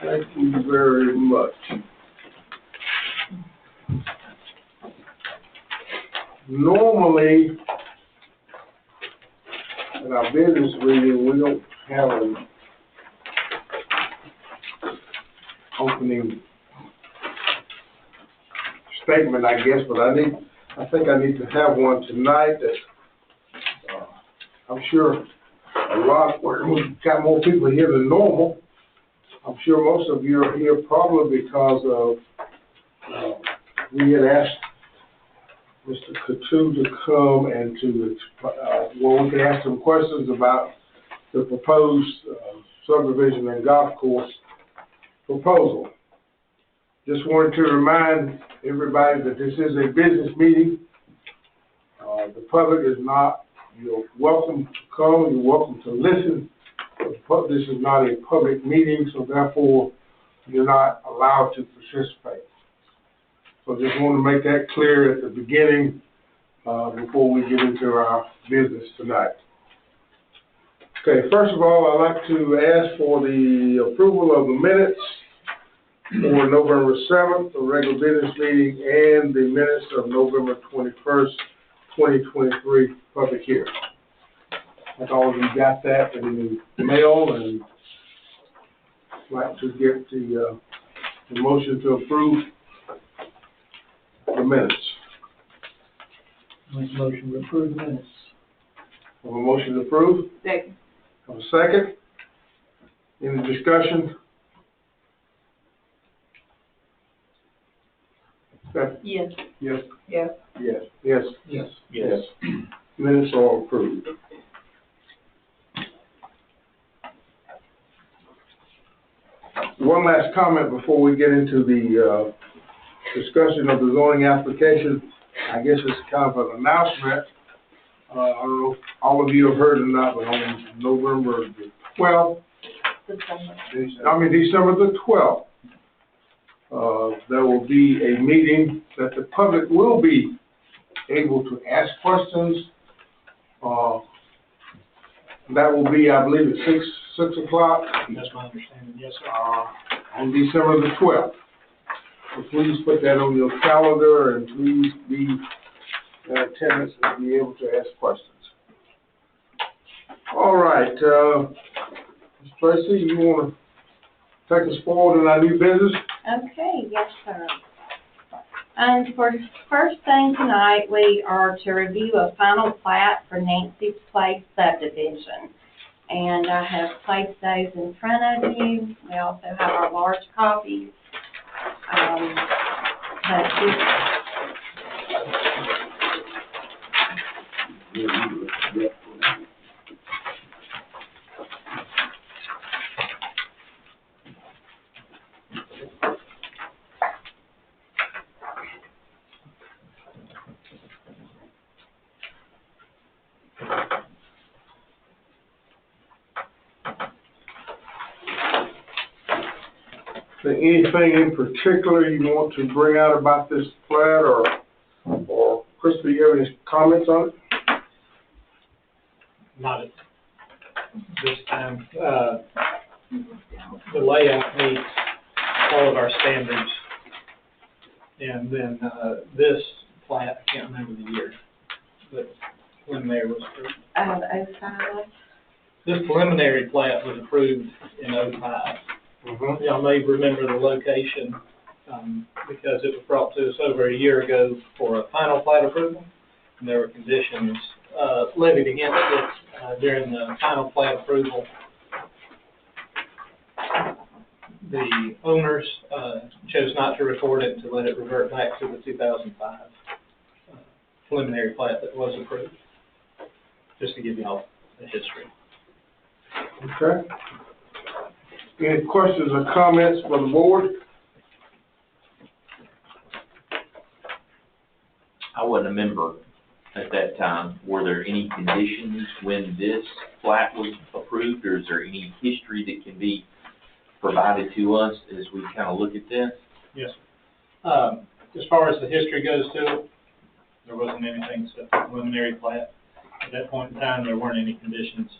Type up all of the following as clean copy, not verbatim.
Thank you very much. Normally, in our business meeting, we don't have an opening statement, I guess, but I think I need to have one tonight that I'm sure we've got more people here than normal. I'm sure most of you are here probably because of, we had asked Mr. Coutu to come and to, we could ask some questions about the proposed subdivision and golf course proposal. Just wanted to remind everybody that this is a business meeting. The public is not, you're welcome to come, you're welcome to listen. This is not a public meeting, so therefore you're not allowed to participate. So just want to make that clear at the beginning before we get into our business tonight. Okay, first of all, I'd like to ask for the approval of the minutes for November 7th, the regular business meeting, and the minutes of November 21st, 2023, public hearing. I thought all of you got that in the mail, and I'd like to get the motion to approve the minutes. Make a motion to approve the minutes. Have a motion to approve? Second. Have a second? Any discussion? Okay. Yes. Yes. Yes. Yes. Yes. Yes. Yes. Minutes are approved. One last comment before we get into the discussion of the zoning application. I guess it's kind of an announcement. I don't know if all of you have heard or not, but on November the 12th, December the 12th, there will be a meeting that the public will be able to ask questions. That will be, I believe, at 6 o'clock. That's my understanding, yes, sir. On December the 12th. So please put that on your calendar and please be in attendance and be able to ask questions. All right, Ms. Tracy, you want to take us forward in our new business? Okay, yes, sir. And for the first thing tonight, we are to review a final plat for Nancy's Place subdivision. And I have placed those in front of you. We also have our large copies. Anything in particular you want to bring out about this plat, or Chris, do you have any comments on it? Not at this time. The layout meets all of our standards. And then this plat, I can't remember the year, but preliminary was approved. 05. This preliminary plat was approved in 05. Mm-hmm. Y'all may remember the location because it was brought to us over a year ago for a final plat approval, and there were conditions levied against it during the final plat approval. The owners chose not to record it to let it revert back to the 2005 preliminary plat that was approved, just to give y'all the history. Okay. Any questions or comments from the board? I wasn't a member at that time. Were there any conditions when this plat was approved, or is there any history that can be provided to us as we kind of look at this? Yes. As far as the history goes to it, there wasn't anything except the preliminary plat. At that point in time, there weren't any conditions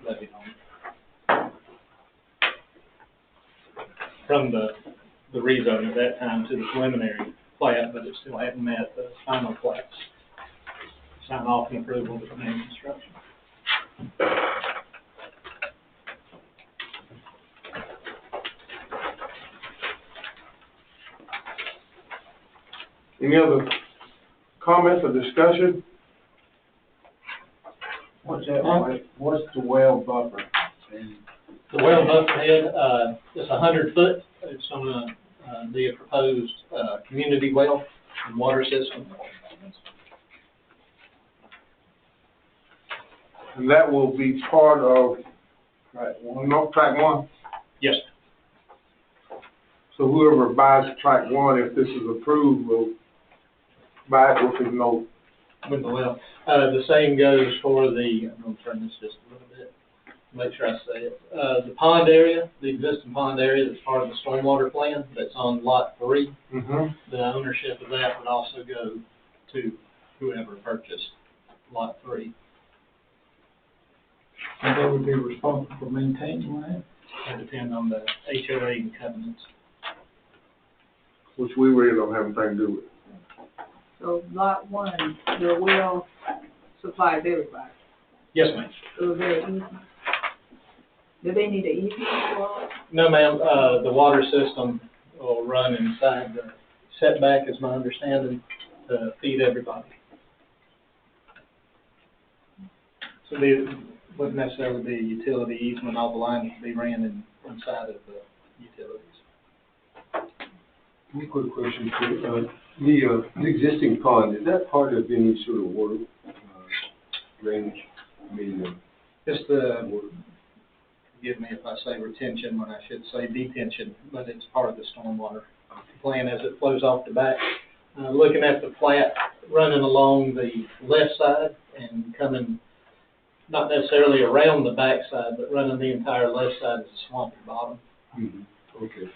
levied on it. from the rezone at that time to the preliminary plat, but it still hadn't met the final plats. Sign off and approval to begin construction. Any other comments or discussion? What's what's the well buffer? The well buffer head, it's 100 foot. It's gonna, be a proposed, community well and water system. And that will be part of track one? Yes, So whoever buys track one, if this is approved, will buy it with his note. with the well. The same goes for the, I'm gonna turn this just a little bit, make sure I say it. The pond area, the existing pond area that's part of the stormwater plan, that's on lot 3. Mm-hmm. The ownership of that would also go to whoever purchased lot 3. And they would be responsible for maintaining that? That depend on the HOA and covenants. Which we really don't have anything to do with. So lot 1, the well supplies everybody. Yes, ma'am. So they're easy. Do they need an easement for all? No, ma'am, the water system will run inside the setback, is my understanding, to feed everybody. So there wouldn't necessarily be a utility easement, all the lines would be ran inside of the utilities. One quick question, too. The existing pond, is that part of any sort of water drainage? I mean, Just the, forgive me if I say retention when I should say detention, but it's part of the stormwater plan as it flows off the back. Looking at the plat running along the left side and coming, not necessarily around the back side, but running the entire left side is a swampy bottom. okay.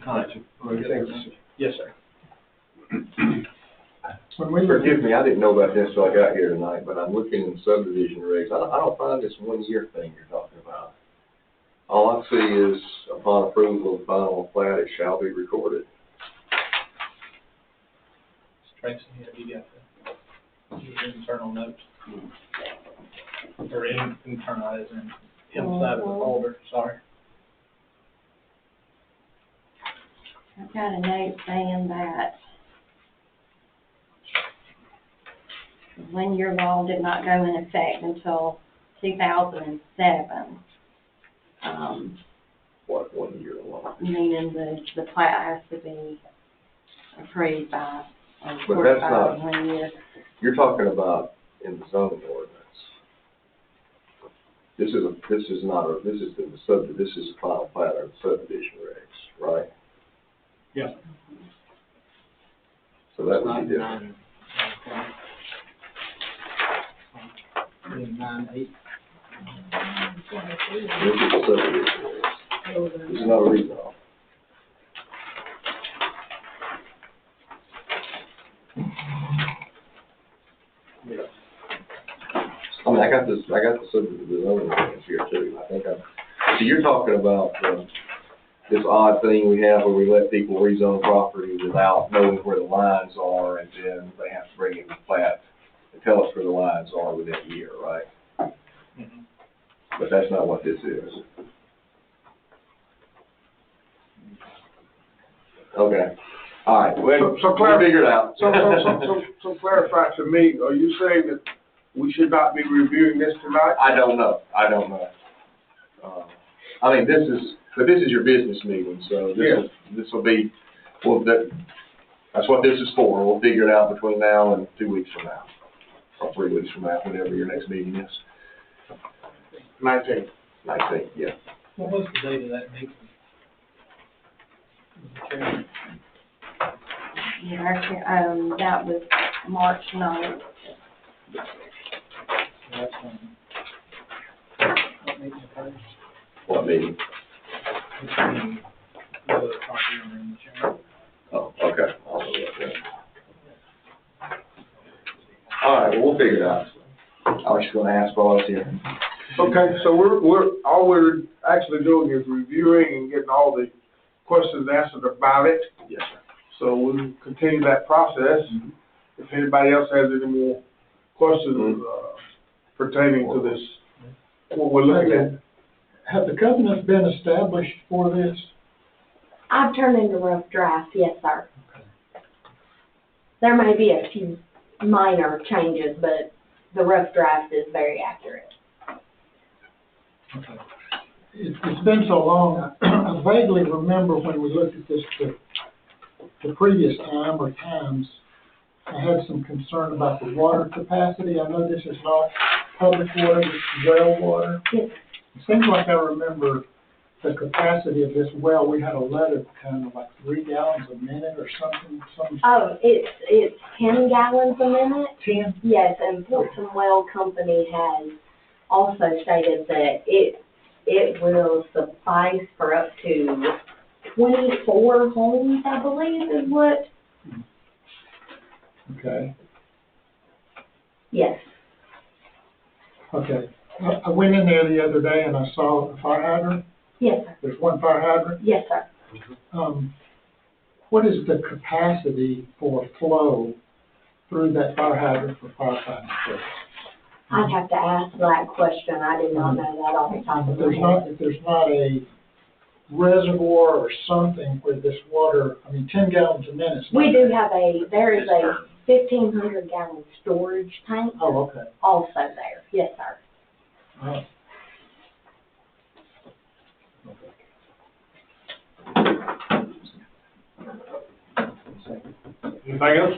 Gotcha. All right, thanks. Yes, sir. Forgive me, I didn't know about this till I got here tonight, but I'm looking in subdivision regs. I don't find this 1 year thing you're talking about. All I see is upon approval of the final plat, it shall be recorded. Tracy, have you got the internal notes? Or internal as in inside of the folder, sorry. I've got a note saying that the 1-year law did not go in effect until 2007. What, 1 year long? Meaning the plat has to be approved by, or But recorded that's by not- 1 year. You're talking about in the zoning ordinance. This is the final plat of the subdivision regs, right? Yeah. So that would be different. 9-8. This is the subdivision regs. This is not a rezone. I mean, I got the zoning ordinance here too. I think so you're talking about this odd thing we have where we let people rezone property without knowing where the lines are, and then they have to bring in the plat and tell us where the lines are within a year, right? Mm-hmm. But that's not what this is. Okay. All right. Well, So we'll figure it out. So clarify to me, are you saying that we should not be reviewing this tonight? I don't know. I mean, this is your business meeting, so this will be, well, that's what this is for. We'll figure it out between now and 2 weeks from now, or 3 weeks from now, whenever your next meeting is. 19. 19, yeah. What was the date of that meeting? That was March 9th. That's what meeting occurred? What meeting? Between the other property owner and the chairman. Oh, okay. I'll look at that. All right, well, we'll figure it out. I was just gonna ask while I was here. Okay, so we're actually doing is reviewing and getting all the questions answered about it. Yes, sir. So we'll continue that process. If anybody else has any more questions, pertaining to this, what we're looking at. Have the covenants been established for this? I've turned into rough draft, yes, sir. There may be a few minor changes, but the rough draft is very accurate. Okay. It's been so long, I vaguely remember when we looked at this the previous time or times, I had some concern about the water capacity. I know this is not public water, this is well water. Yes. It seems like I remember the capacity of this well, we had a letter kind of like 3 gallons a minute or something. Oh, it's 10 gallons a minute? 10? Yes, and Fulton Well Company has also stated that it will suffice for up to 24 homes, I believe is what. Okay. Yes. Okay. I went in there the other day and I saw a fire hydrant. Yes, sir. There's one fire hydrant. Yes, sir. What is the capacity for flow through that fire hydrant for firefighting service? I'd have to ask that question. I did not know that off the top of my head. If there's not a reservoir or something where this water, 10 gallons a minute. We do have there is a 1,500 gallon storage tank Oh, okay. also there. Yes, sir. Oh. Anything else?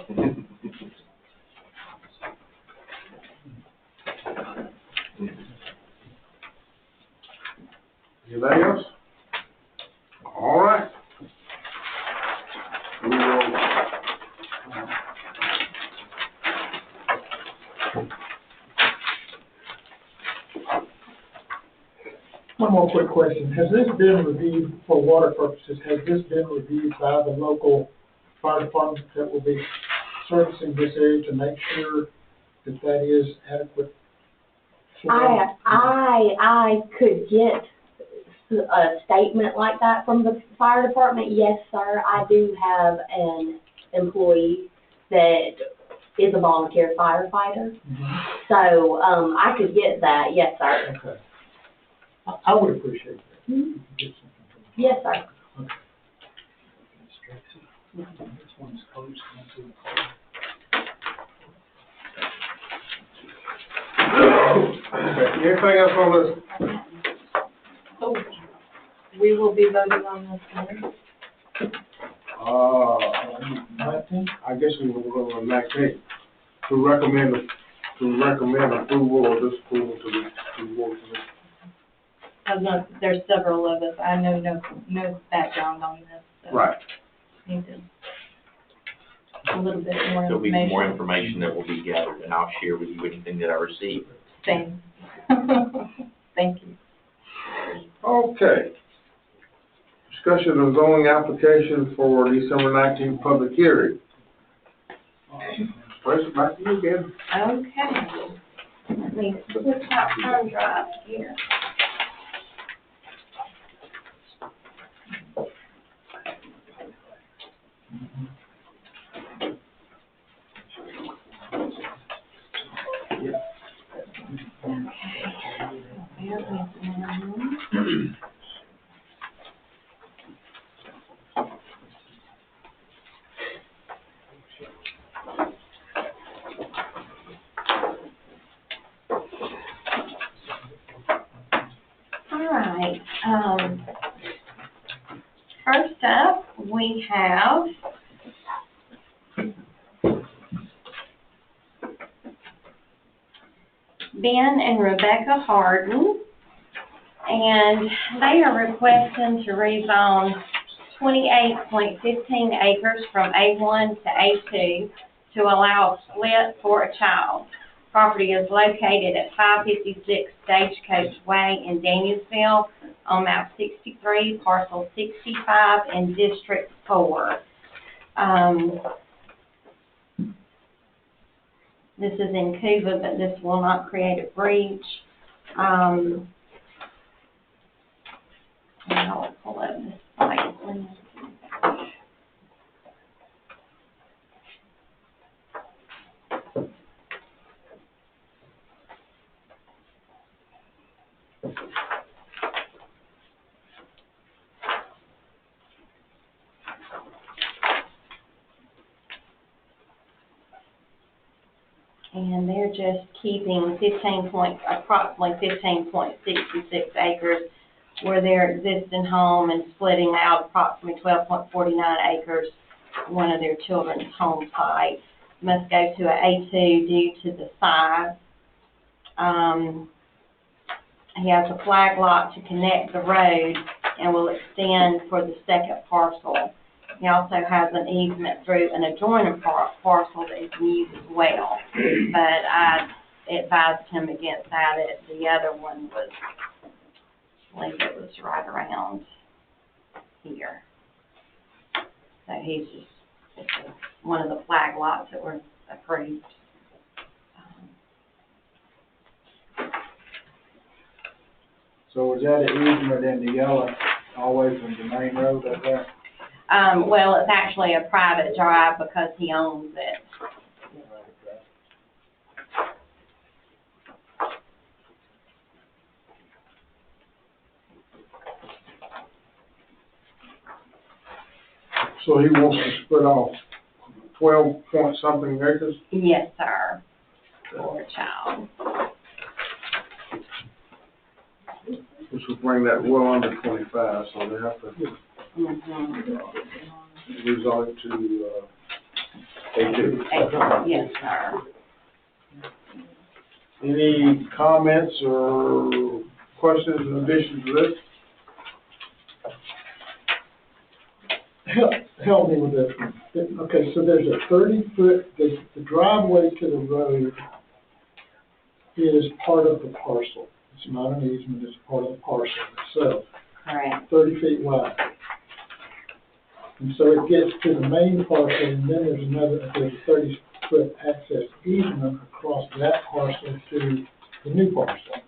Anything else? All right. We will, One more quick question. Has this been reviewed for water purposes? Has this been reviewed by the local fire department that will be servicing this area to make sure that that is adequate? I could get a statement like that from the fire department. Yes, sir. I do have an employee that is a volunteer firefighter. Mm-hmm. So, I could get that. Yes, sir. Okay. I would appreciate that. Mhm. Get something from the- Yes, sir. Okay. This one's closed. anything else on this? So, we will be voting on this one. I guess we will go on 19, to recommend approval or disapproval to the board. There's several of us. I know no background on this, so. Right. Need to- a little bit more There'll be information. more information that will be gathered, and I'll share with you anything that I receive. Thanks. Thank you. Okay. Discussion of zoning application for December 19th public hearing. Place it back to you again. Okay. Let me switch out thumb drive here. All right, first up, we have Ben and Rebecca Harden, and they are requesting to rezone 28.15 acres from A1 to A2 to allow a split for a child. Property is located at 556 Stagecoach Way in Danielsville on map 63, parcel 65 in District 4. This is in Cuba, but this will not create a breach. And I'll pull up this site plan. And they're just keeping approximately 15.66 acres where their existing home and splitting out approximately 12.49 acres, one of their children's home site. Must go to a A2 due to the size. He has a flag lot to connect the road and will extend for the second parcel. He also has an easement through an adjoining parcel that he can use as well. But I advised him against that. The other one was, I believe it was right around here. So he's just, it's one of the flag lots that were approved. So is that an easement in the yellow, always from the main road up there? Well, it's actually a private drive because he owns it. So he wants to split off 12-point-something acres? Yes, sir. Poor child. Which would bring that well under 25, so they have to resort it to, A2. Yes, sir. Any comments or questions in addition to this? Help me with this one. Okay, so there's a 30-foot, the driveway to the road is part of the parcel. It's not an easement, it's part of the parcel itself. Correct. 30 feet wide. And so it gets to the main parcel, and then there's a 30-foot access easement across that parcel to the new parcel.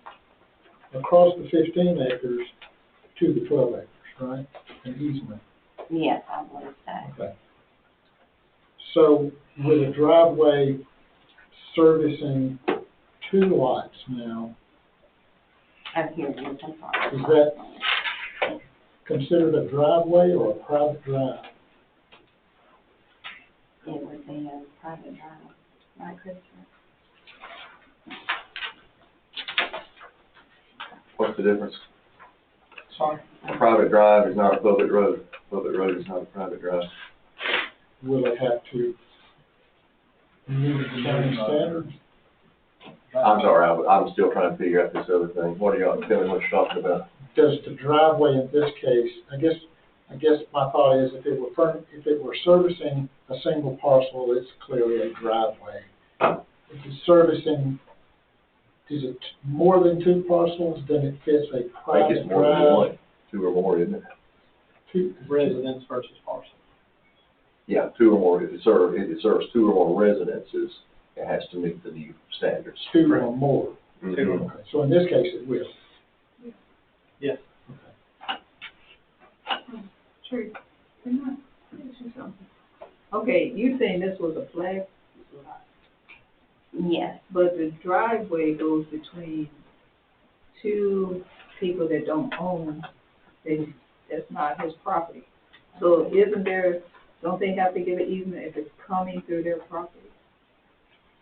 Across the 15 acres to the 12 acres, right? An easement. Yes, I believe so. Okay. So with a driveway servicing 2 lots now, Oh, here it is. I'm sorry. is that considered a driveway or a private drive? It would be a private drive, right, Christopher? What's the difference? Sorry. A private drive is not a public road. Public road is not a private drive. Will it have to meet the same standards? I'm sorry, I'm still trying to figure out this other thing. What are y'all, tell me what you're talking about? Does the driveway in this case, I guess my thought is if it were servicing a single parcel, it's clearly a driveway. If it's servicing, is it more than 2 parcels, then it fits a I think private it's more than drive. one, 2 or more, isn't it? Residence versus parcel. Yeah, 2 or more. If it serves 2 or more residences, it has to meet the new standards. 2 or more. Mhm. Okay. So in this case, it will. Yes. True. Can I ask you something? Okay, you saying this was a flag lot, Yes, but the driveway goes between 2 people that don't own, that's not his property. So don't they have to give an easement if it's coming through their property?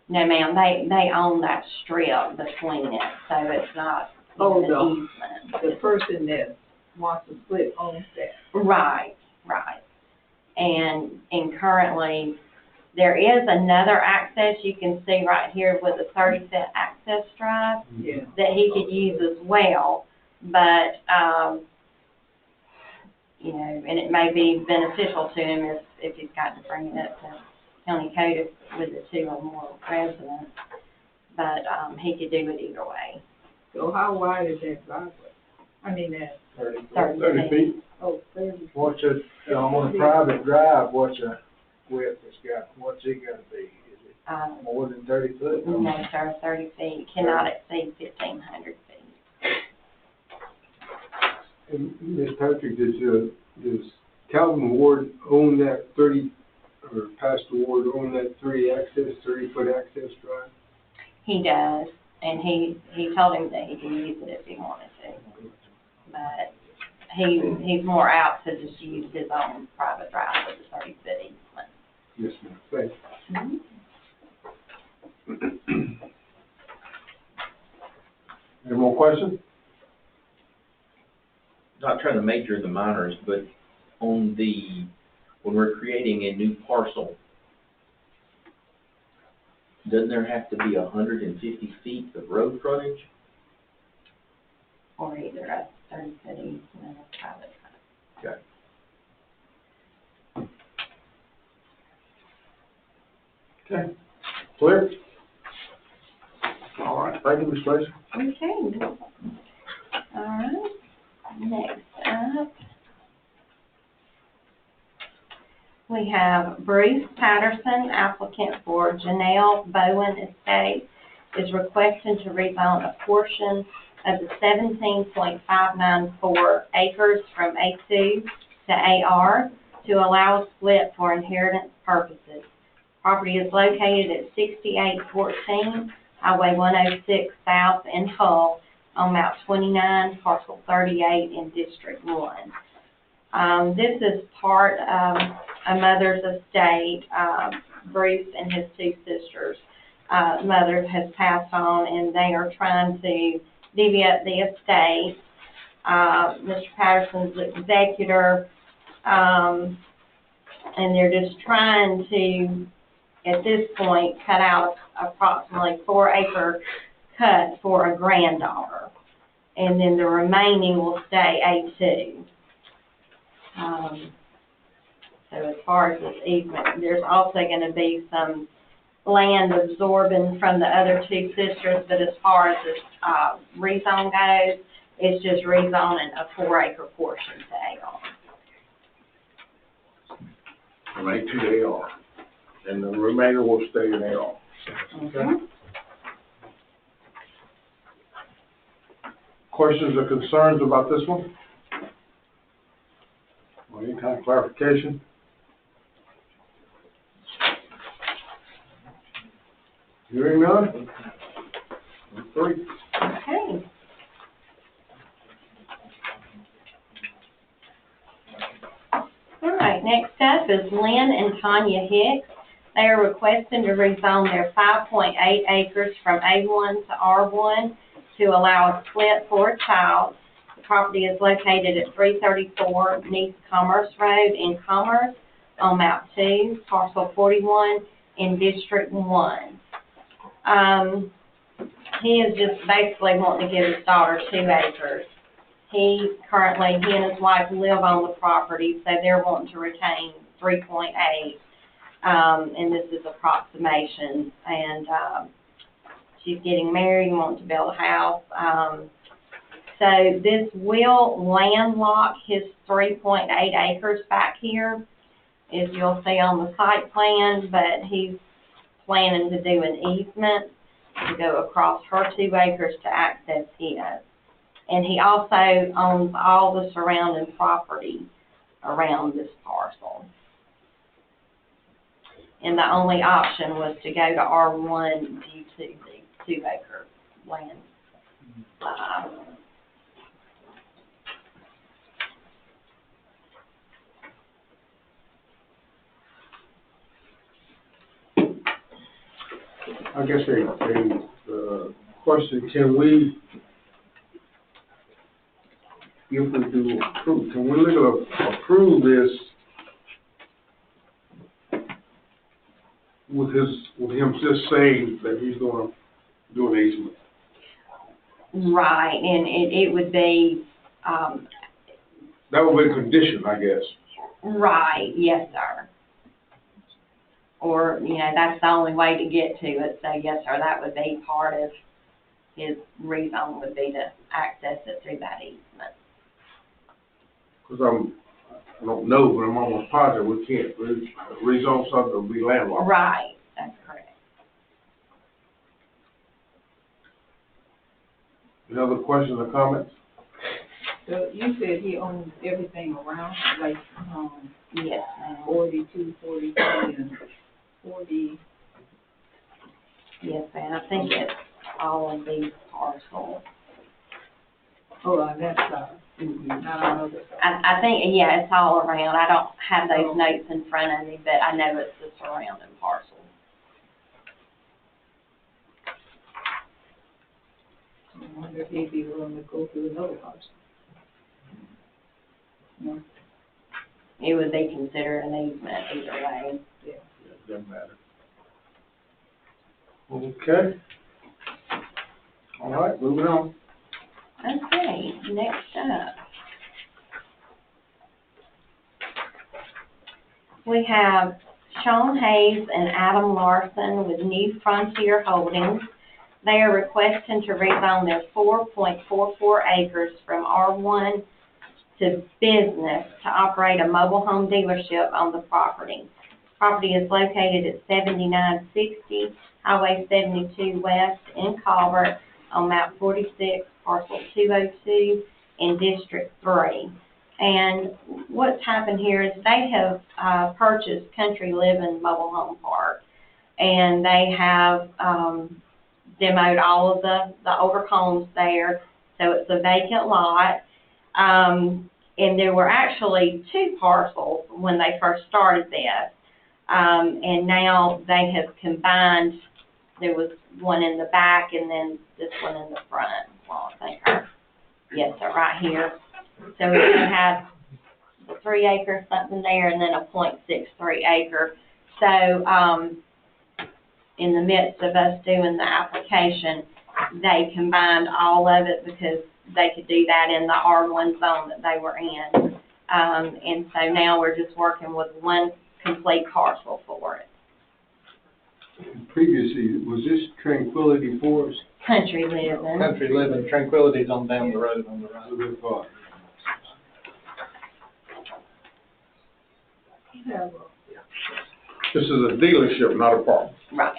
no ma'am, they own that strip between it, so it's not Oh, even no. an easement. The person that wants to split owns that. Right. And currently, there is another access you can see right here with a 30-foot access drive Yeah. that he could use as well, but, and it may be beneficial to him if he's got to bring it up to county code with the 2 or more residents, but, he could do it either way. So how wide is that driveway? I mean, that, 30 feet. 30. What's it, on a private drive, what's a width what's it gotta be? Is it more than 30 foot? No, sir, 30 feet, cannot exceed 1,500 feet. And Ms. Patrick, does Calvin Ward own that 30, or Pastor Ward own that 30-foot access drive? He does, and he told him that he can use it if he wanted to. But he's more out to just use his own private drive with the 30-foot easement. Yes, ma'am, thank you. Any more questions? Not trying to major the minors, but on when we're creating a new parcel, doesn't there have to be 150 feet of road frontage? Or either a 30-foot easement or private drive. Okay. Okay, clear? All right, thank you, Ms. Tracy. Okay. All right, next up, we have Bruce Patterson, applicant for Janelle Bowen Estate, is requesting to rezone a portion of the 17.594 acres from A2 to AR to allow a split for inheritance purposes. Property is located at 6814 Highway 106 South in Hull on map 29, parcel 38 in District 1. This is part of a mother's estate. Bruce and his two sisters' mother has passed on, and they are trying to divvy up the estate. Mr. Patterson's the executor, and they're just trying to, at this point, cut out approximately 4-acre cut for a granddaughter, and then the remaining will stay A2. So as far as this easement, there's also going to be some land absorbing from the other two sisters, but as far as this rezone goes, it's just rezoning a 4-acre portion to AR. From A to AR, and the remainder will stay in AR. Mm-hmm. Questions or concerns about this one? Or any kind of clarification? Hearing none? 3. Okay. All right, next up is Lynn and Tanya Hicks. They are requesting to rezone their 5.8 acres from A1 to R1 to allow a split for a child. The property is located at 334 East Commerce Road in Commerce on map 2, parcel 41 in District 1. He is just basically wanting to give his daughter 2 acres. He and his wife live on the property, so they're wanting to retain 3.8. And this is approximation. And she's getting married and wants to build a house. So this will landlock his 3.8 acres back here, as you'll see on the site plan, but he's planning to do an easement to go across her 2 acres to access his. And he also owns all the surrounding property around this parcel. And the only option was to go to R1 due to the 2-acre land. I guess a question, can we, if we do approve, can we look at approve this with him just saying that he's gonna do an easement? Right, and it would be, That would be a condition, I guess. right, yes, sir. Or, that's the only way to get to it, so yes, sir, that would be part of his rezone, would be to access it through that easement. Because I don't know, but I'm almost positive we can't rezone something that will be landlocked. Right, that's correct. Any other questions or comments? So you said he owns everything around, like, Yes, ma'am. 42, 43, and 40, Yes, ma'am. I think it's all of these parcels. oh, on that side, not on the other side. I think, yeah, it's all around. I don't have those notes in front of me, but I know it's the surrounding parcels. I wonder if he'd be willing to go through another house. No, It would be considered an easement either way. yeah. Doesn't matter. Okay. All right, moving on. Okay, next up. We have Sean Hayes and Adam Larson with New Frontier Holdings. They are requesting to rezone their 4.44 acres from R1 to business to operate a mobile home dealership on the property. Property is located at 7960 Highway 72 West in Calvert on map 46, parcel 202 in District 3. And what's happened here is they have purchased Country Living Mobile Home Park, and they have demoed all of the older homes there, so it's a vacant lot. And there were actually two parcels when they first started this, and now they have combined. There was one in the back and then this one in the front. Well, I think yes, they're right here. So we're going to have the 3 acre something there and then a 0.63 acre. So in the midst of us doing the application, they combined all of it because they could do that in the R1 zone that they were in. And so now we're just working with one complete parcel for it. Previously, was this Tranquility Forest? Country Living. Country Living, Tranquility's on down the road on the right. Yeah, This is a dealership, not a park. Right.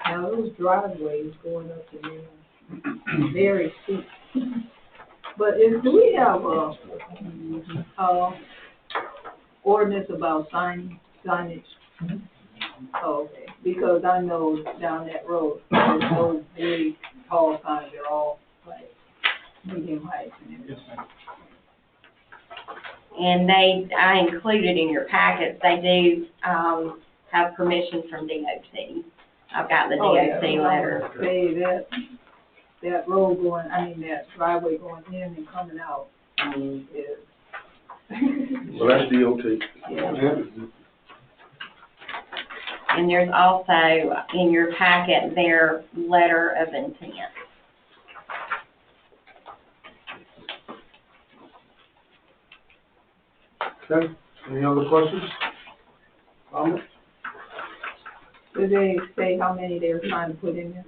now those driveways going up to there, very steep. But do we have ordinance about signage? Oh, okay, because I know down that road, there's no big tall signs, they're all like medium height and everything. Yes, ma'am. And I included in your packets, they do have permission from DOT. I've got the DOT letter. Say that road going, that driveway going in and coming out is. Well, that's DOT. Yeah. And there's also in your packet their letter of intent. Okay, any other questions? Comments? Did they say how many they're trying to put in there?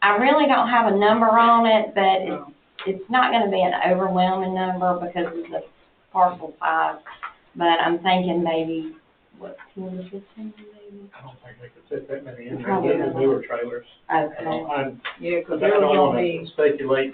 I really don't have a number on it, but it's not gonna be an overwhelming number because of the parcel size. But I'm thinking maybe, 10 to 15 maybe? I don't think they could fit that many in there, they're the newer trailers. Okay. Yeah, because I there don't was want only, to speculate,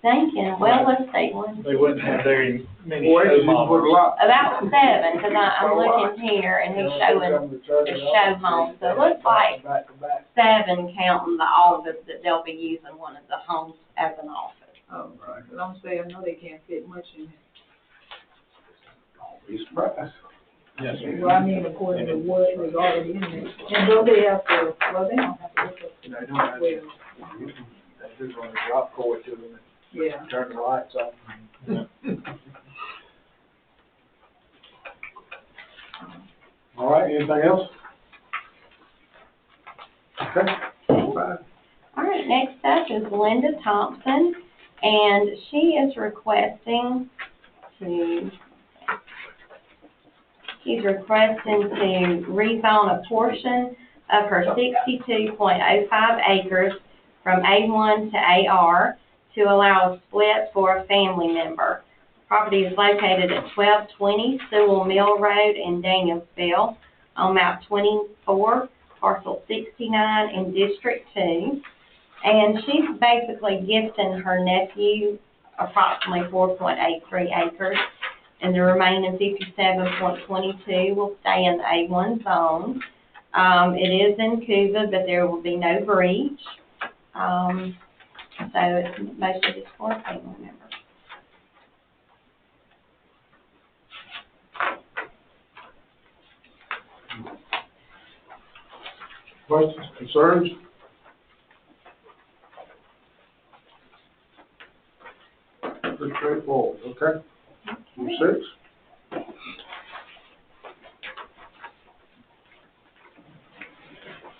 Thinking, well, let's see, one, they wouldn't have very many Boy, show you put a models. lot. about 7, because I'm looking here and he's showing the show home. So it looks like Back to back. 7 counting the office that they'll be using one of the homes as an office. oh, right, because I'm saying, I know they can't fit much in there. Be surprised. Yes, sir. Well, according to what is already in there. And though they have to, well, they don't have to look up. They don't have to. Well, They just want to drop cord to them yeah. and turn the lights off. All right, anything else? Okay. Bye. All right, next up is Linda Thompson, and she is requesting to rezone a portion of her 62.05 acres from A1 to AR to allow a split for a family member. Property is located at 1220 Sewell Mill Road in Danielsville on map 24, parcel 69 in District 2. And she's basically gifting her nephew approximately 4.83 acres, and the remaining 57.22 will stay in the A1 zone. It is in Cuba, but there will be no breach. So it's mostly just for family members. Questions, concerns? Pretty straightforward, okay? Number 6.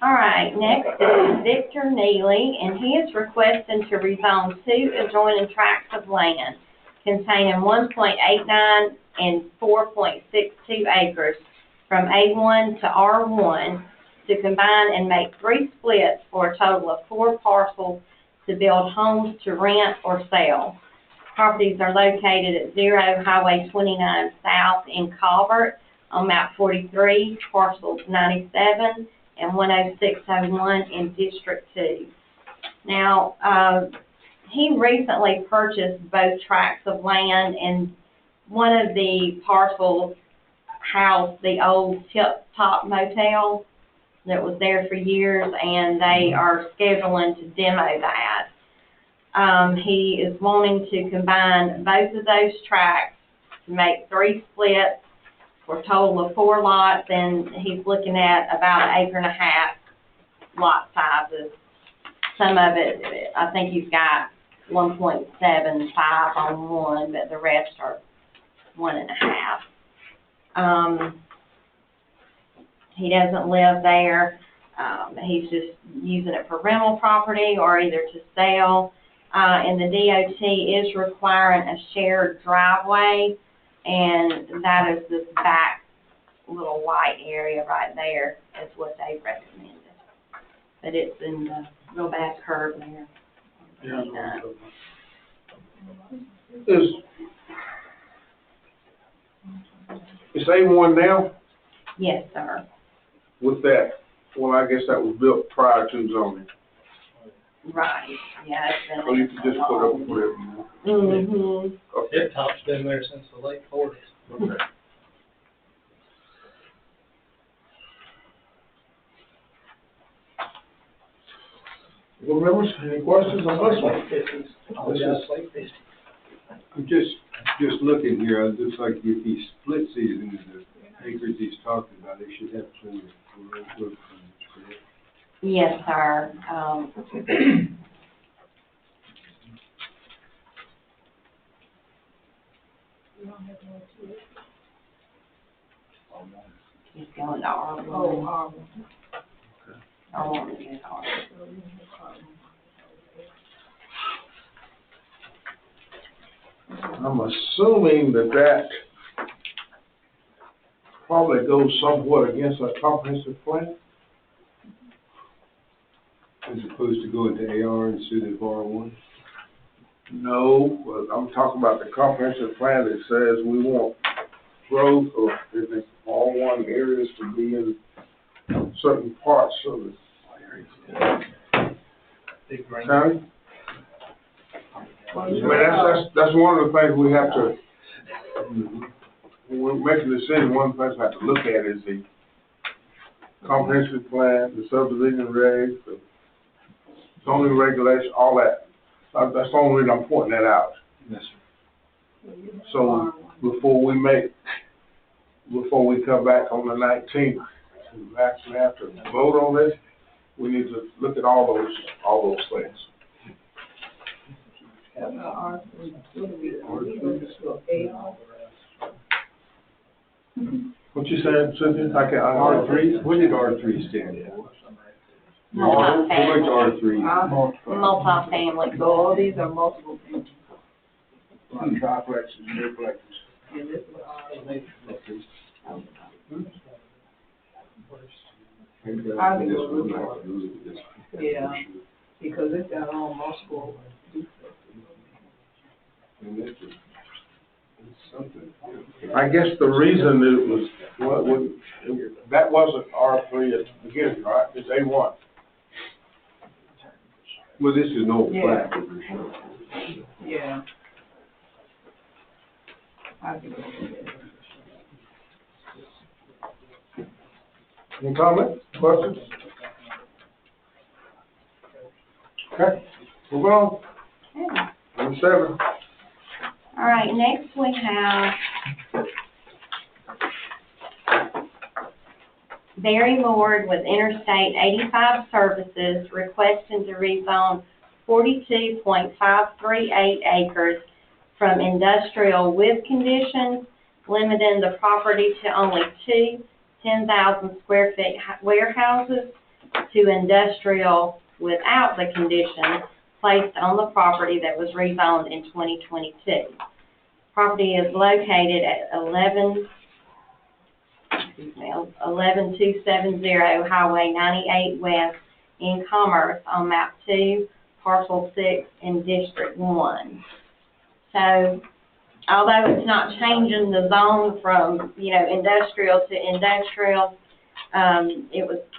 All right, next is Victor Neely, and he is requesting to rezone 2 adjoining tracts of land containing 1.89 and 4.62 acres from A1 to R1 to combine and make 3 splits for a total of 4 parcels to build homes to rent or sell. Properties are located at 0 Highway 29 South in Colbert on map 43, parcels 97 and 10601 in District 2. Now, he recently purchased both tracts of land, and one of the parcels housed the old Tip Top Motel that was there for years, and they are scheduling to demo that. He is wanting to combine both of those tracts to make 3 splits for a total of 4 lots, and he's looking at about 1.5 acre lot sizes. Some of it, I think he's got 1.75 on one, but the rest are 1.5. He doesn't live there. He's just using it for rental property or either to sell. And the DOT is requiring a shared driveway, and that is this back little white area right there is what they recommended. But it's in the real bad curve there. Yeah. Is A1 now Yes, sir. with that? Well, I guess that was built prior to zoning. Right. Yeah, it's been So you can just put up with it. Mm-hmm. Okay. Tip Top's been there since the late 40s. Okay. Board members, any questions on this one? Oh, yeah, it's late 50s. I'm just looking here, it looks like if he splits these into the acres he's talking about, they should have plenty of road frontage, correct? Yes, sir. He's going to R1. Oh, R1 is R. I'm assuming that probably goes somewhat against our comprehensive plan. As opposed to going to AR instead of R1? No, but I'm talking about the comprehensive plan that says we want growth or if it's all one areas to be in certain parts of the Big green. county. I mean, that's one of the things we have to, when we're making a decision, one of the things we have to look at is the comprehensive plan, the subdivision regs, the zoning regulation, all that. That's the only reason I'm pointing that out. Yes, sir. So before we come back on the 19th, to actually have to vote on this, we need to look at all those things. What you saying, Cynthia? I can't, R3, what did R3 stand for? Multifamily. R3. Multifamily. So all these are multiple things. triplexes, duplexes. And this is, yeah, because it's got all multiple. I guess the reason it was, that wasn't R3 at the beginning, right? It's A1. Well, this is no Yeah. plat. Yeah. I think it's- Any comments, questions? Okay, move on. Okay. Number 7. All right, next we have Barry Lord with Interstate 85 Services requesting to rezone 42.538 acres from industrial with conditions, limiting the property to only 2 10,000 square feet warehouses, to industrial without the conditions placed on the property that was rezoned in 2022. Property is located at 11270 Highway 98 West in Commerce on map 2, parcel 6 in District 1. So, although it's not changing the zone from, industrial to industrial,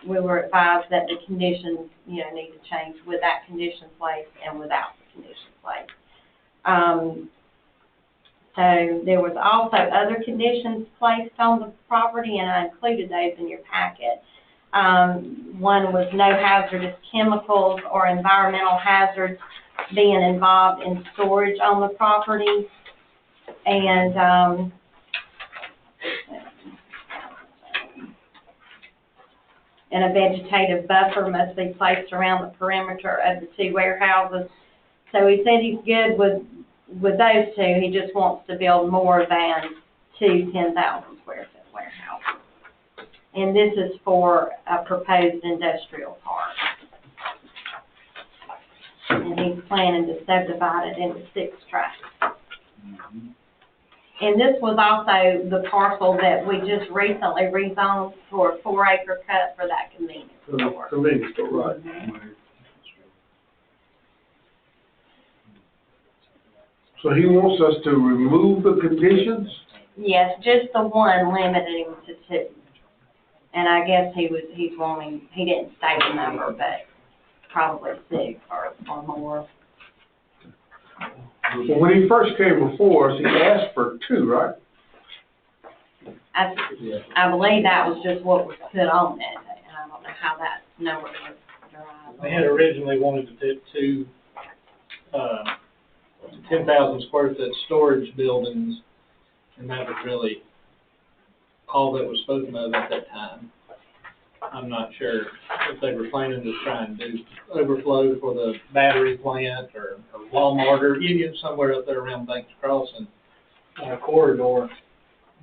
we were advised that the conditions, need to change with that condition placed and without the condition placed. So there was also other conditions placed on the property, and I included those in your packet. One was no hazardous chemicals or environmental hazards being involved in storage on the property. And, and a vegetative buffer must be placed around the perimeter of the 2 warehouses. So he said he's good with those 2. He just wants to build more than 2 10,000 square foot warehouses. And this is for a proposed industrial park. And he's planning to subdivide it into 6 tracts. And this was also the parcel that we just recently rezoned for a 4-acre cut for that convenience store. Convenience store, right. So he wants us to remove the conditions? Yes, just the one, limited him to 2. And I guess he's wanting, he didn't state the number, but probably 6 or more. Well, when he first came before us, he asked for 2, right? I believe that was just what was put on it, and I don't know how that number was derived. They had originally wanted to put 2, 10,000 square foot storage buildings, and that was really all that was spoken of at that time. I'm not sure if they were planning to try and do overflow for the battery plant or Walmart or somewhere up there around Banks Crossing corridor.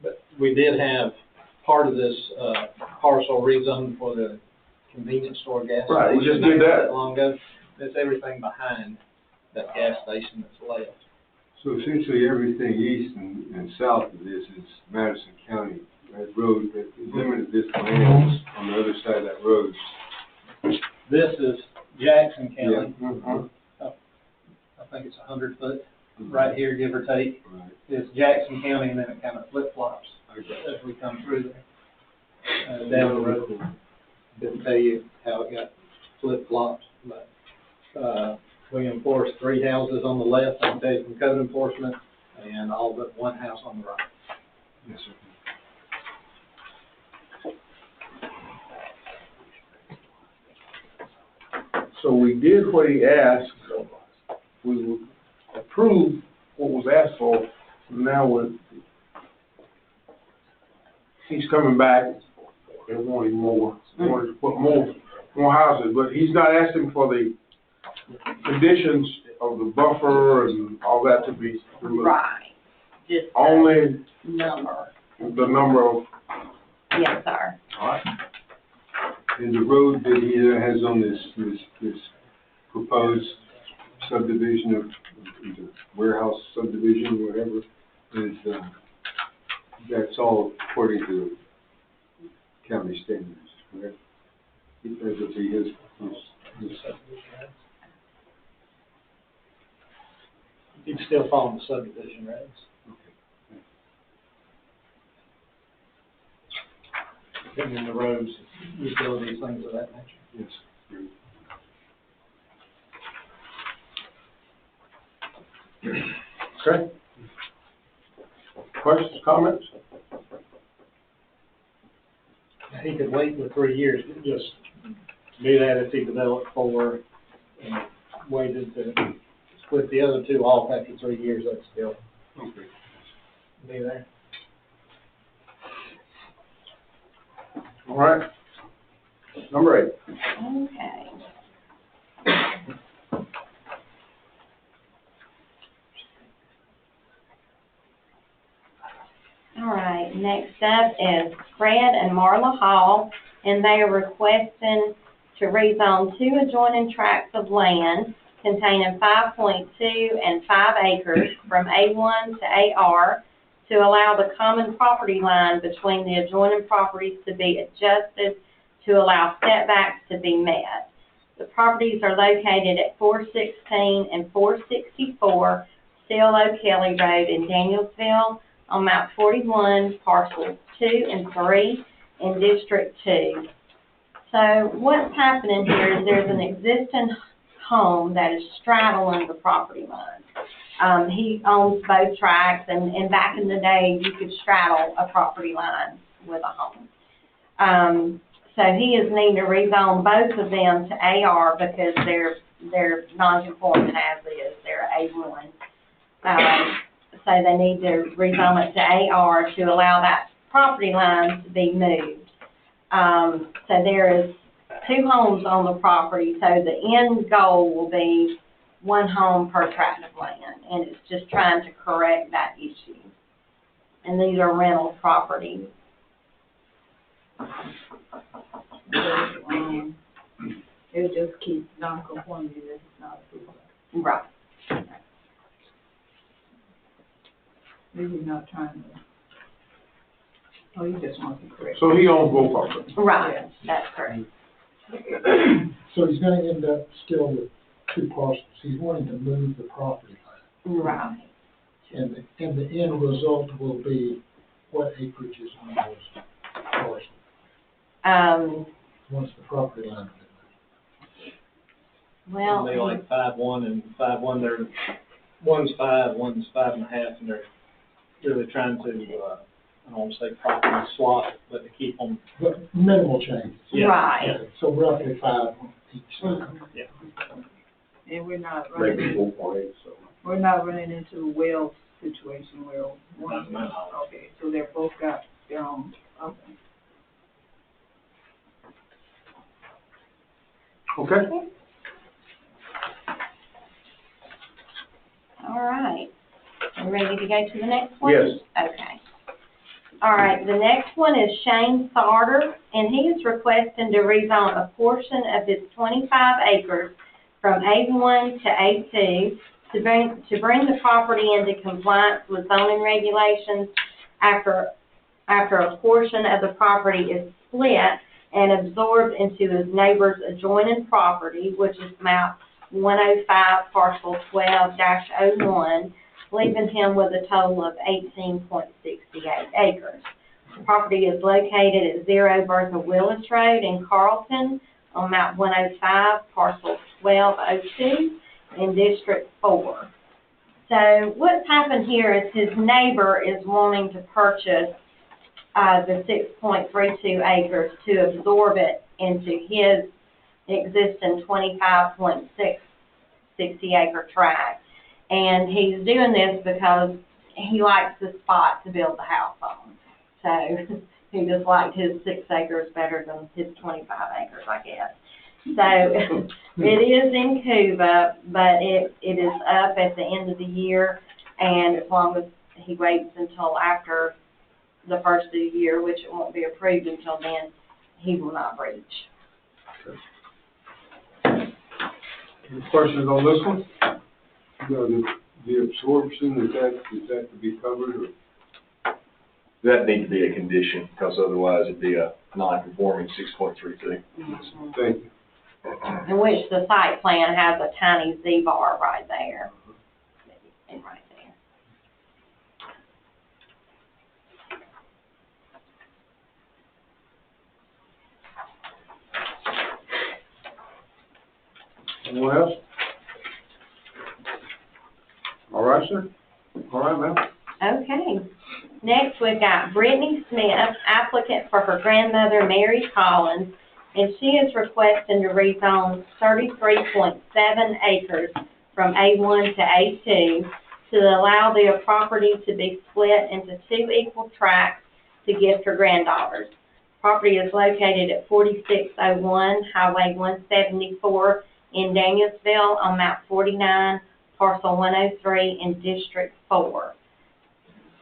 But we did have part of this parcel rezoned for the convenience store gas station. Right, we just did that. Not long ago. That's everything behind that gas station that's left. So essentially, everything east and south of this is Madison County. That road, that limited this land is on the other side of that road. This is Jackson County. Yeah. Mm-hmm. I think it's 100 foot right here, give or take. Right. It's Jackson County, and then it kind of flip-flops as we come through there. Down the road. Didn't tell you how it got flip-flopped, but we enforced 3 houses on the left, I can tell you from code enforcement, and all but 1 house on the right. Yes, sir. So we did what he asked, we would approve what was asked for. Now he's coming back and wanting more, wanting to put more houses, but he's not asking for the conditions of the buffer and all that to be removed. Right, just Only number. the number of. Yes, sir. All right. And the road that he has on this proposed subdivision of the warehouse subdivision, whatever, is, that's all according to county standards, correct? As if he his. You'd still follow the subdivision regs. Putting in the roads, utilities, things of that nature. Yes. Okay. Questions, comments? He could wait the 3 years, but just do that if he developed 4 and waited to split the other 2 off after 3 years, that's still be there. All right. Number 8. Okay. All right, next up is Fred and Marla Hall, and they are requesting to rezone 2 adjoining tracts of land containing 5.2 and 5 acres from A1 to AR to allow the common property line between the adjoining properties to be adjusted to allow setbacks to be met. The properties are located at 416 and 464 C.L.O. Kelly Road in Danielsville on map 41, parcels 2 and 3 in District 2. So what's happening here is there's an existing home that is straddling the property line. He owns both tracts, and back in the day, you could straddle a property line with a home. So he is needing to rezone both of them to AR because they're non-conforming as is. They're A1. So they need to rezone it to AR to allow that property line to be moved. So there is 2 homes on the property, so the end goal will be 1 home per tract of land, and it's just trying to correct that issue. And these are rental properties. It would just keep non-conformity, this is not approved. Right. Maybe not trying to, oh, you just want to correct. So he owns both properties. Right, that's correct. So he's gonna end up still with 2 parcels. He's wanting to move the property line. Right. And the end result will be what acreage is on those parcels, once the property line is Well, They like 5-1 and 5-1, they're, one's 5, one's 5.5, and they're really trying to, I don't want to say property swap, but to keep them. but minimal changes. Yeah. right. So roughly 5 on each side. Yeah. And we're not Maybe running, 4.8, so. we're not running into a well situation where one, Not my knowledge. okay, so they're both got their own, okay. Okay? All right. You ready to go to the next one? Yes. Okay. All right, the next one is Shane Sarter, and he is requesting to rezone a portion of his 25 acres from A1 to A2 to bring the property into compliance with zoning regulations after a portion of the property is split and absorbed into his neighbor's adjoining property, which is map 105, parcel 12-01, leaving him with a total of 18.68 acres. The property is located at 0 Bertha Willis Road in Carlton on map 105, parcel 1202 in District 4. So what's happened here is his neighbor is wanting to purchase the 6.32 acres to absorb it into his existing 25.60 acre tract. And he's doing this because he likes the spot to build the house on. So he just liked his 6 acres better than his 25 acres, I guess. So it is in Cuba, but it is up at the end of the year, and as long as he waits until after the first of the year, which it won't be approved until then, he will not breach. Any questions on this one? No, the absorption, is that to be covered, or? That need to be a condition, because otherwise it'd be a non-conforming 6.32. Thank you. In which the site plan has a tiny Z-bar right there. And right there. Anyone else? All right. sir. All right, ma'am. Okay. Next, we've got Brittany Smith, applicant for her grandmother, Mary Collins, and she is requesting to rezone 33.7 acres from A1 to A2 to allow the property to be split into 2 equal tracts to gift her granddaughters. Property is located at 4601 Highway 174 in Danielsville on map 49, parcel 103 in District 4.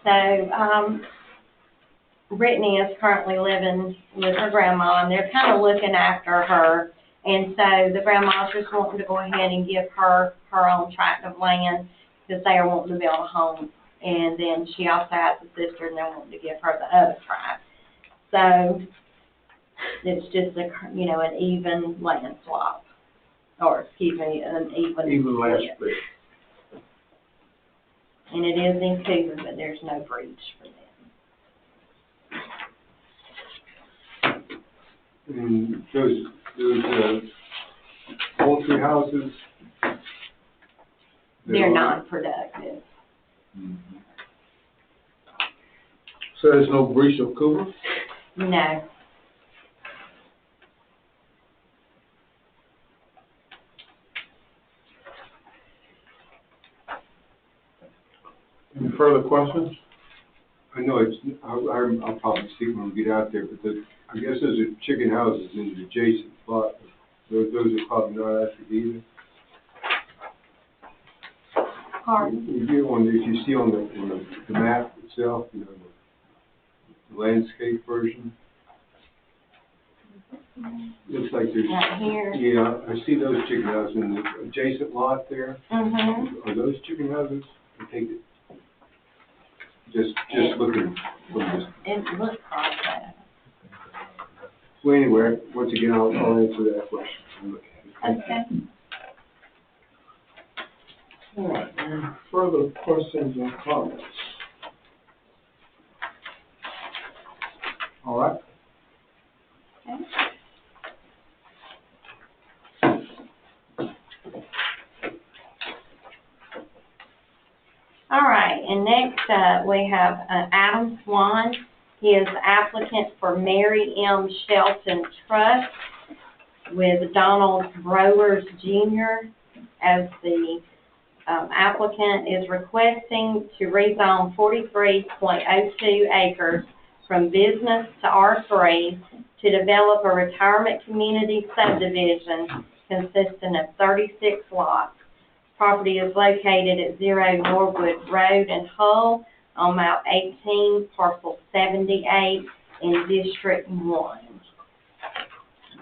So, Brittany is currently living with her grandma, and they're kind of looking after her. And so the grandma's just wanting to go ahead and give her her own tract of land because they are wanting to build a home. And then she also has a sister, and they're wanting to give her the other tract. So it's just an even land swap, or excuse me, an even Land split. split. And it is in Cougar, but there's no breach for them. And those poultry houses? They're non-productive. Mhm. So there's no breach of Cougar? No. Any further questions? I know I'll probably see it when we get out there, but I guess those are chicken houses in the adjacent lot. Those are probably not accurate either. Pardon? If you see on the map itself, the landscape version, looks like there's. Right here. Yeah, I see those chicken houses in the adjacent lot there. Mm-hmm. Are those chicken houses? I take it. Just looking from this. It looks like that. Well, anyway, once again, I'll answer that question. and look at it. Okay. All right, any further questions or comments? All right. Okay. All right, and next we have Adam Swan. He is applicant for Mary M. Shelton Trust with Donald Browers Jr. as the applicant, is requesting to rezone 43.02 acres from business to R3 to develop a retirement community subdivision consisting of 36 lots. Property is located at 0 Norwood Road in Hull on map 18, parcel 78 in District 1.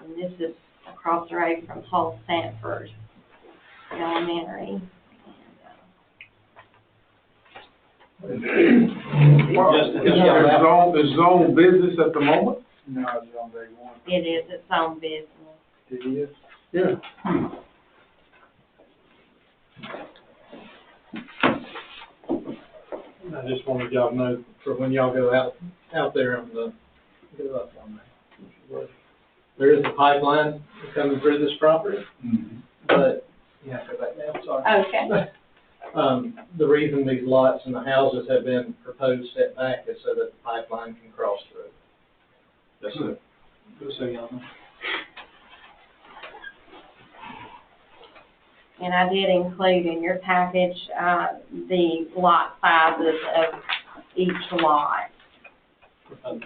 And this is across the road from Hull Sanford Elementary. Is zone business at the moment? No, it's on day one. It is its own business. It is? Yeah. I just wanted y'all to know for when y'all go out there on go up on that. There is a pipeline coming through this property, but you have to go back now, sorry. Okay. The reason these lots and the houses have been proposed set back is so that the pipeline can cross through. Just so y'all know. And I did include in your package, the lot sizes of each lot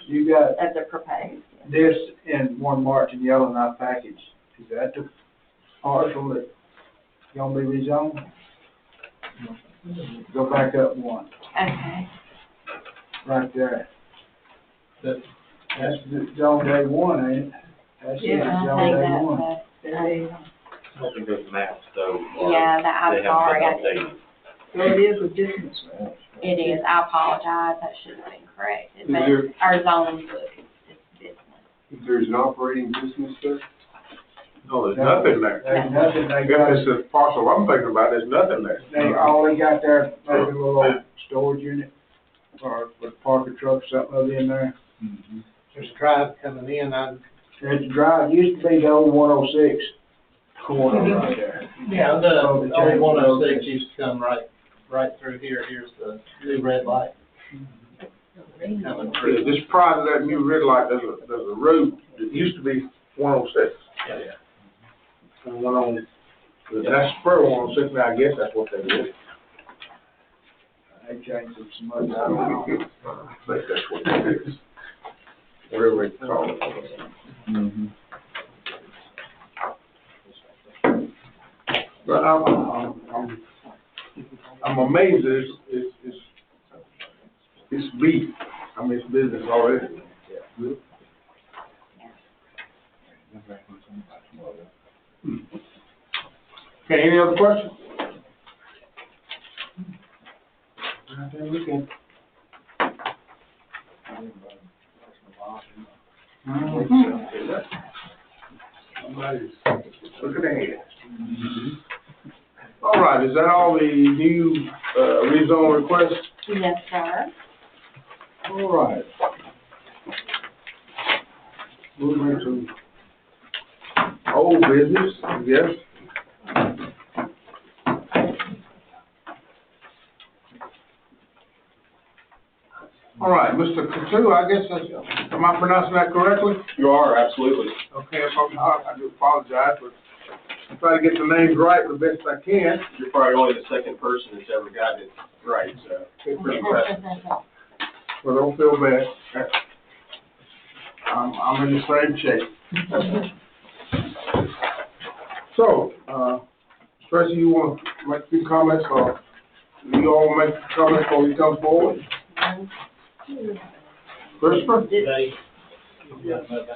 You got of the proposed. this in one marked in yellow in our package. Is that the parcel that gonna be rezoned? Go back up one, Okay. right there. That- That's the zone day one, ain't it? That's Yeah, the I zone think day that's one. I don't think those maps, though, yeah, I'm they sorry. haven't been updated. So it is a business, right? It is, I apologize, that should have been corrected, Is but there- our zoning book is business. If there's an operating business there? No, there's nothing there. There's nothing, they got, If it's the parcel I'm thinking about, there's nothing there. all they got there, maybe a little old storage unit, or park a truck or something other in there. There's a drive coming in, There's a drive, used to be the old 106 corner right there. yeah, the old 106 used to come right right through here, here's the new red light. Coming through. Just prior to that new red light, there's a road, it used to be 106. Yeah. And went on, that's spur 106 now, I guess that's what they did. They changed it so much, I don't know. I think that's what it is. Whatever it's called. But I'm amazed that it's beef. I mean, it's business already. Okay, any other questions? I think we can. Somebody's looking ahead. All right, is that all the new, rezone requests? Yes, sir. All right. Moving to old business, I guess. All right, Mr. Coutu, I guess, am I pronouncing that correctly? You are, absolutely. Okay, if I'm not, I do apologize, but I try to get the names right the best I can. You're probably only the second person that's ever gotten it right, so it's pretty impressive. Well, don't feel bad. I'm in the same shape. So, Tracy, you want to make a few comments, or you all make a comment before you come forward? Christopher? Today. Yes, sir.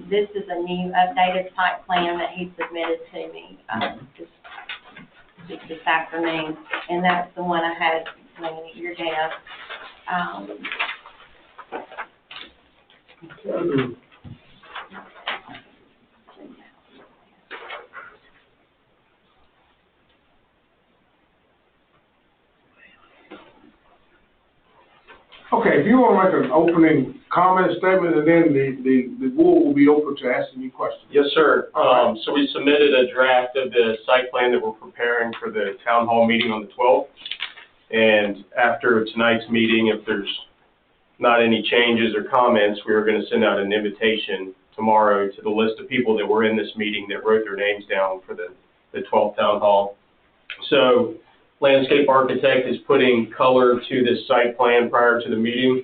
This is a new updated site plan that he submitted to me, just this afternoon, and that's the one I had laying at your desk. Okay, if you want to make an opening comment statement, and then the board will be open to asking you questions. Yes, sir. So we submitted a draft of the site plan that we're preparing for the town hall meeting on the 12th. And after tonight's meeting, if there's not any changes or comments, we are going to send out an invitation tomorrow to the list of people that were in this meeting that wrote their names down for the 12th town hall. So landscape architect is putting color to this site plan prior to the meeting.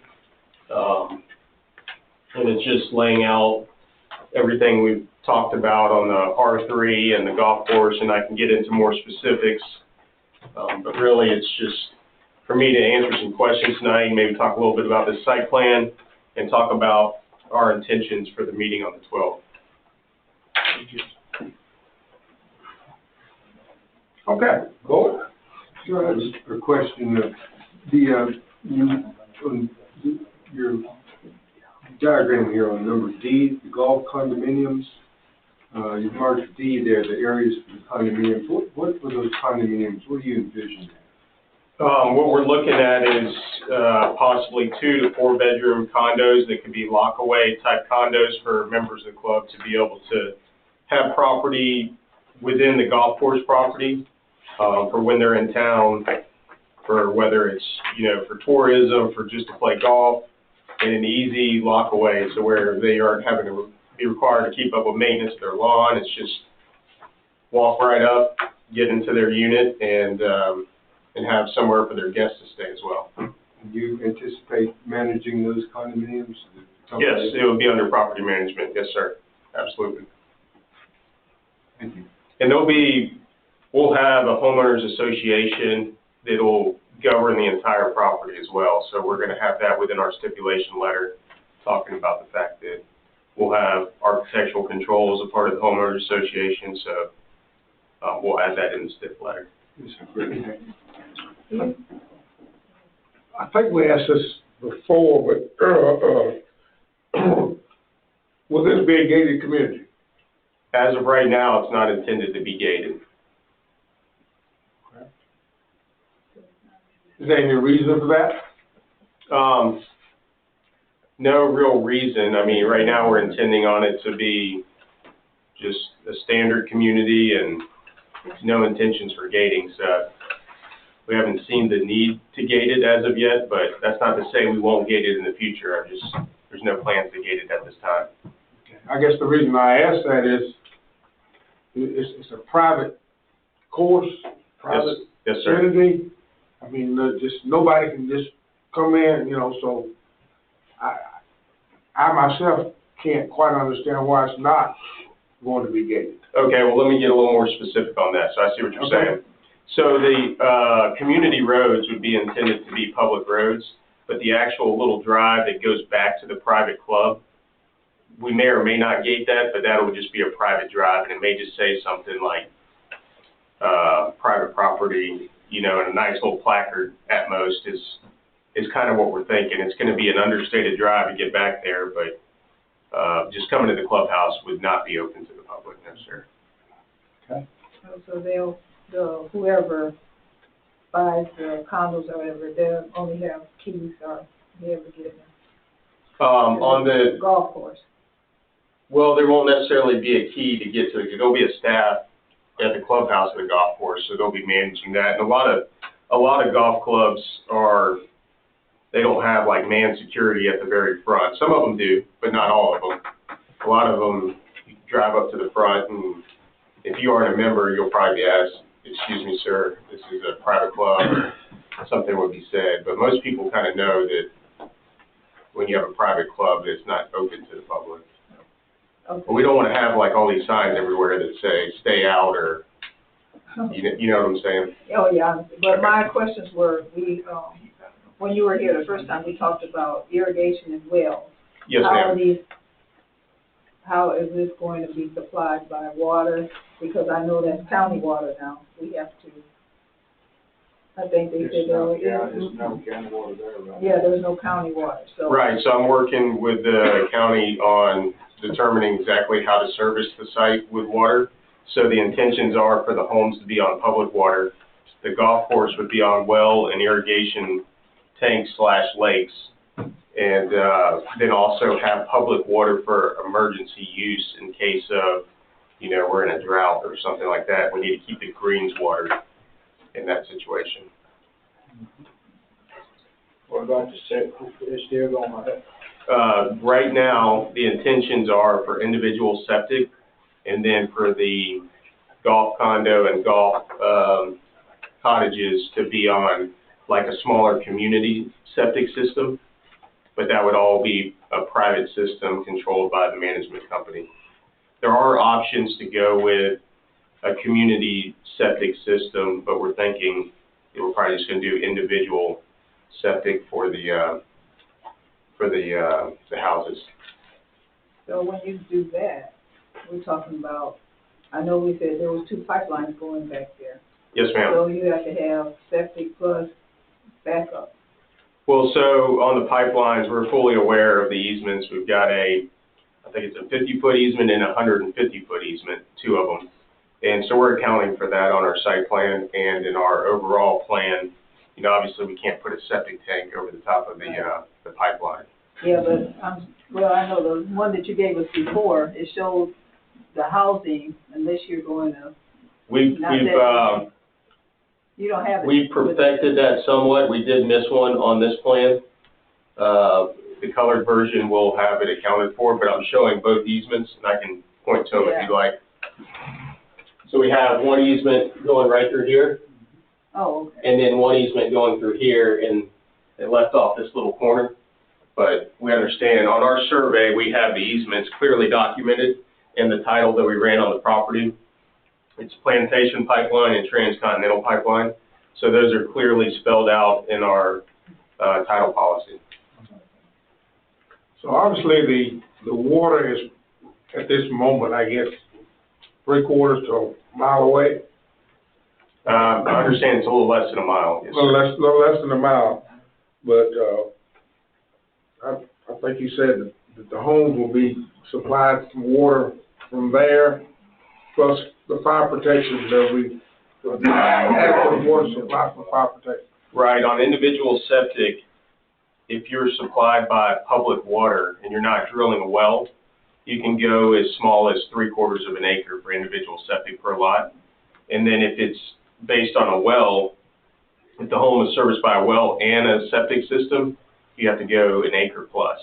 And it's just laying out everything we've talked about on the R3 and the golf course, and I can get into more specifics. But really, it's just for me to answer some questions tonight, maybe talk a little bit about the site plan, and talk about our intentions for the meeting on the 12th. Okay, go ahead. Sure, I have a question. Your diagram here on number D, the golf condominiums, you've marked D there, the areas for the condominiums. What were those condominiums? What do you envision? What we're looking at is possibly 2 to 4 bedroom condos that could be lock-away type condos for members of the club to be able to have property within the golf course property for when they're in town, for whether it's, for tourism, for just to play golf, and an easy lock-away, so where they aren't having to be required to keep up with maintenance of their lawn. It's just walk right up, get into their unit, and have somewhere for their guests to stay as well. Do you anticipate managing those condominiums? Yes, it would be under property management. Yes, sir. Absolutely. Thank you. And we'll have a homeowners association that'll govern the entire property as well. So we're going to have that within our stipulation letter, talking about the fact that we'll have architectural control as a part of the homeowners association. So we'll add that in the stip letter. I think we asked this before, but will this be a gated community? As of right now, it's not intended to be gated. Is there any reason for that? No real reason. I mean, right now we're intending on it to be just a standard community, and no intentions for gating, so we haven't seen the need to gate it as of yet, but that's not to say we won't gate it in the future. There's no plans to gate it at this time. I guess the reason I ask that is, it's a private course, private Yes, sir. entity. I mean, just, nobody can just come in, you know, so I myself can't quite understand why it's not going to be gated. Okay, well, let me get a little more specific on that, so I see what you're saying. So the community roads would be intended to be public roads, but the actual little drive that goes back to the private club, we may or may not gate that, but that would just be a private drive, and it may just say something like private property, you know, and a nice little placard at most is kind of what we're thinking. It's going to be an understated drive to get back there, but just coming to the clubhouse would not be open to the public, no, sir. So whoever buys the condos or whatever, they'll only have keys or be able to get in. On the Golf course. Well, there won't necessarily be a key to get to it. There'll be a staff at the clubhouse of the golf course, so they'll be managing that. And a lot of golf clubs they don't have like manned security at the very front. Some of them do, but not all of them. A lot of them, you drive up to the front, and if you aren't a member, you'll probably be asked, "Excuse me, sir, this is a private club," or something would be said. But most people kind of know that when you have a private club, it's not open to the public. Okay. But we don't want to have like all these signs everywhere that say "stay out" or you know what I'm saying? Oh, yeah, but my questions were, when you were here the first time, we talked about irrigation as well. Yes, ma'am. How is this going to be supplied by water? Because I know that's county water now. We have to, I think they said earlier. There's no county water there, right? Yeah, there's no county water, so. Right, so I'm working with the county on determining exactly how to service the site with water. So the intentions are for the homes to be on public water. The golf course would be on well and irrigation tanks/lakes. And then also have public water for emergency use in case of, you know, we're in a drought or something like that. We need to keep the greens watered in that situation. What about the septic, it's still going Right now, the intentions are for individual septic, and then for the golf condo and golf cottages to be on like a smaller community septic system, but that would all be a private system controlled by the management company. There are options to go with a community septic system, but we're thinking we're probably just going to do individual septic for the houses. So when you do that, we're talking about, I know we said there was 2 pipelines going back there. Yes, ma'am. So you have to have septic plus backup. Well, so on the pipelines, we're fully aware of the easements. We've got I think it's a 50-foot easement and a 150-foot easement, 2 of them. And so we're accounting for that on our site plan and in our overall plan. You know, obviously we can't put a septic tank over the top of the pipeline. Yeah, but, I know the one that you gave us before, it showed the housing, unless you're going to. You don't have it. We've perfected that somewhat. We did miss one on this plan. The colored version will have it accounted for, but I'm showing both easements, and I can point to them if you'd like. So we have one easement going right through here. Oh, okay. And then one easement going through here, and it left off this little corner. But we understand, on our survey, we have the easements clearly documented in the title that we ran on the property. It's Plantation Pipeline and Transcontinental Pipeline. So those are clearly spelled out in our title policy. So obviously the water is, at this moment, I guess, 3/4 to a mile away. I understand it's a little less than a mile. Yes, A little less than a mile, but I think you said that the homes will be supplied some water from there, plus the fire protection that we adequate water supply for fire protection. Right, on individual septic, if you're supplied by public water and you're not drilling a well, you can go as small as 3/4 of an acre for individual septic per lot. And then if it's based on a well, if the home is serviced by a well and a septic system, you have to go an acre plus.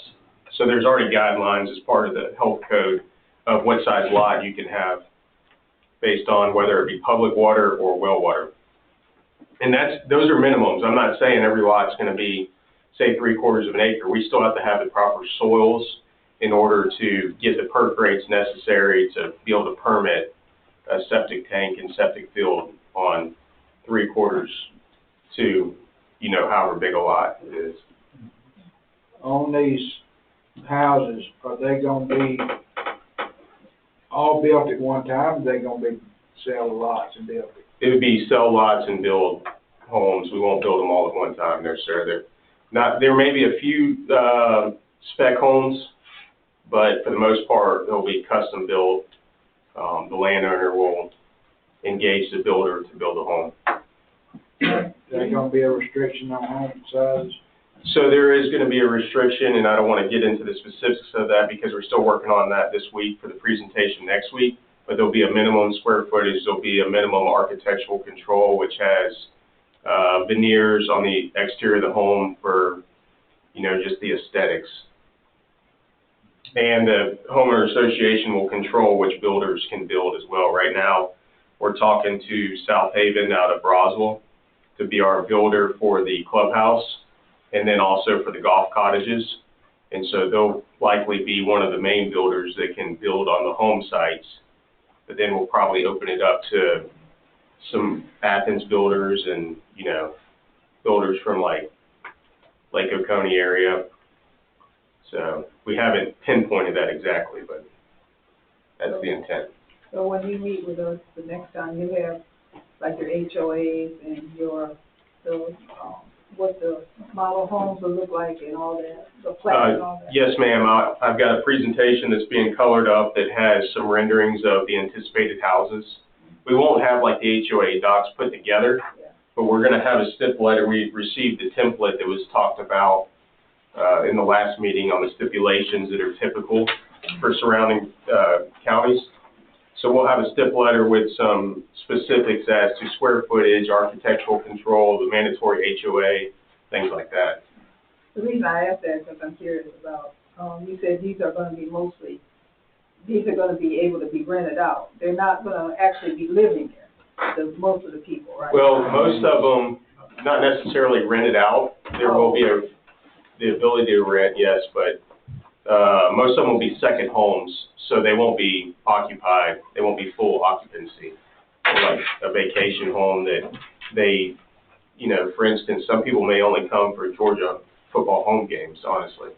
So there's already guidelines as part of the health code of what size lot you can have based on whether it be public water or well water. And those are minimums. I'm not saying every lot's gonna be, say, 3/4 of an acre. We still have to have the proper soils in order to get the perk rates necessary to be able to permit a septic tank and septic field on 3/4 to, however big a lot it is. On these houses, are they gonna be all built at one time, or are they gonna be sell lots and build it? It would be sell lots and build homes. We won't build them all at one time, no, sir. There may be a few, spec homes, but for the most part, they'll be custom built. The landowner will engage the builder to build a home. Is there gonna be a restriction on home sizes? So there is gonna be a restriction, and I don't wanna get into the specifics of that because we're still working on that this week for the presentation next week. But there'll be a minimum square footage, there'll be a minimum architectural control, which has, veneers on the exterior of the home for, just the aesthetics. And the homeowner association will control which builders can build as well. Right now, we're talking to South Haven out of Roswell to be our builder for the clubhouse and then also for the golf cottages. And so they'll likely be one of the main builders that can build on the home sites. But then we'll probably open it up to some Athens builders and, builders from like Lake Oconee area. So we haven't pinpointed that exactly, but that's the intent. So when you meet with us the next time, you have like your HOAs and what the model homes will look like and all that, the plans and all that? Yes, ma'am. I've got a presentation that's being colored up that has some renderings of the anticipated houses. We won't have like the HOA docs put together, but we're going to have a stip letter. We received the template that was talked about in the last meeting on the stipulations that are typical for surrounding counties. So we'll have a stip letter with some specifics as to square footage, architectural control, the mandatory HOA, things like that. The reason I asked that is because I'm curious about, you said these are going to be able to be rented out. They're not going to actually be living there, most of the people, right? Well, most of them, not necessarily rented out. There will be the ability to rent, yes, but most of them will be second homes, so they won't be occupied. They won't be full occupancy. Like a vacation home that they, for instance, some people may only come for Georgia football home games, honestly.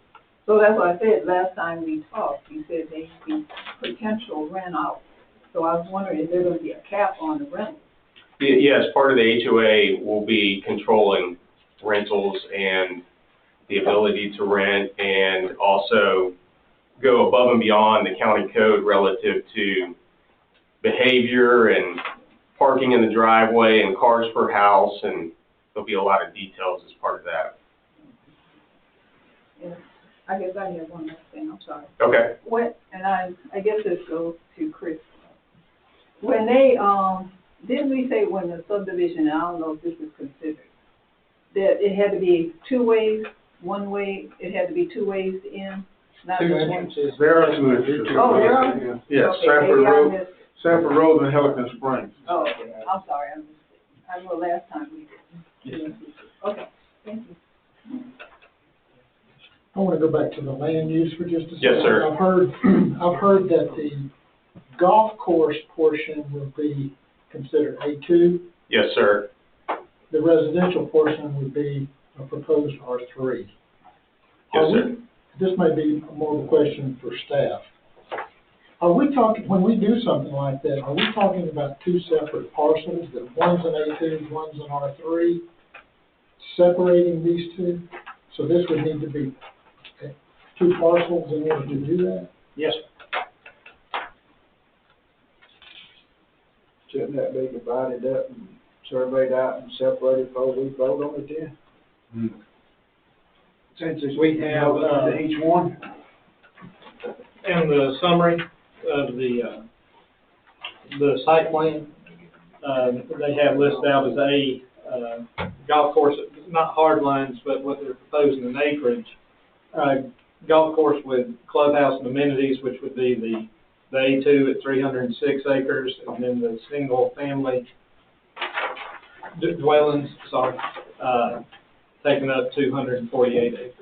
So that's what I said last time we talked. You said they'd be potential rent out. So I was wondering, is there going to be a cap on the rentals? Yes, part of the HOA will be controlling rentals and the ability to rent, and also go above and beyond the county code relative to behavior and parking in the driveway and cars per house, and there'll be a lot of details as part of that. Yeah. I guess I have one more thing, I'm sorry. Okay. I guess this goes to Chris. When they, didn't we say when the subdivision, I don't know if this is considered, that it had to be two ways, one way, it had to be two ways in, not just one? There are two. Oh, there are? Yes, Okay, Sanford Road and Helicon Springs. Oh, okay, I'm sorry, I know last time we didn't. Okay, thank you. I want to go back to the land use for just a second. Yes, sir. I've heard that the golf course portion will be considered A2. Yes, sir. The residential portion would be a proposed R3. Yes, sir. This may be more of a question for staff. Are we talking, when we do something like that, are we talking about two separate parcels, that one's an A2, one's an R3, separating these two? So this would need to be two parcels in order to do that? Yes. Shouldn't that be divided up and surveyed out and separated before we vote on it then? Since we have each one? And the summary of the site plan, they have listed out as a, golf course, not hard lines, but what they're proposing in acreage. Golf course with clubhouse and amenities, which would be the A2 at 306 acres, and then the single family dwellings, taking up 248 acres,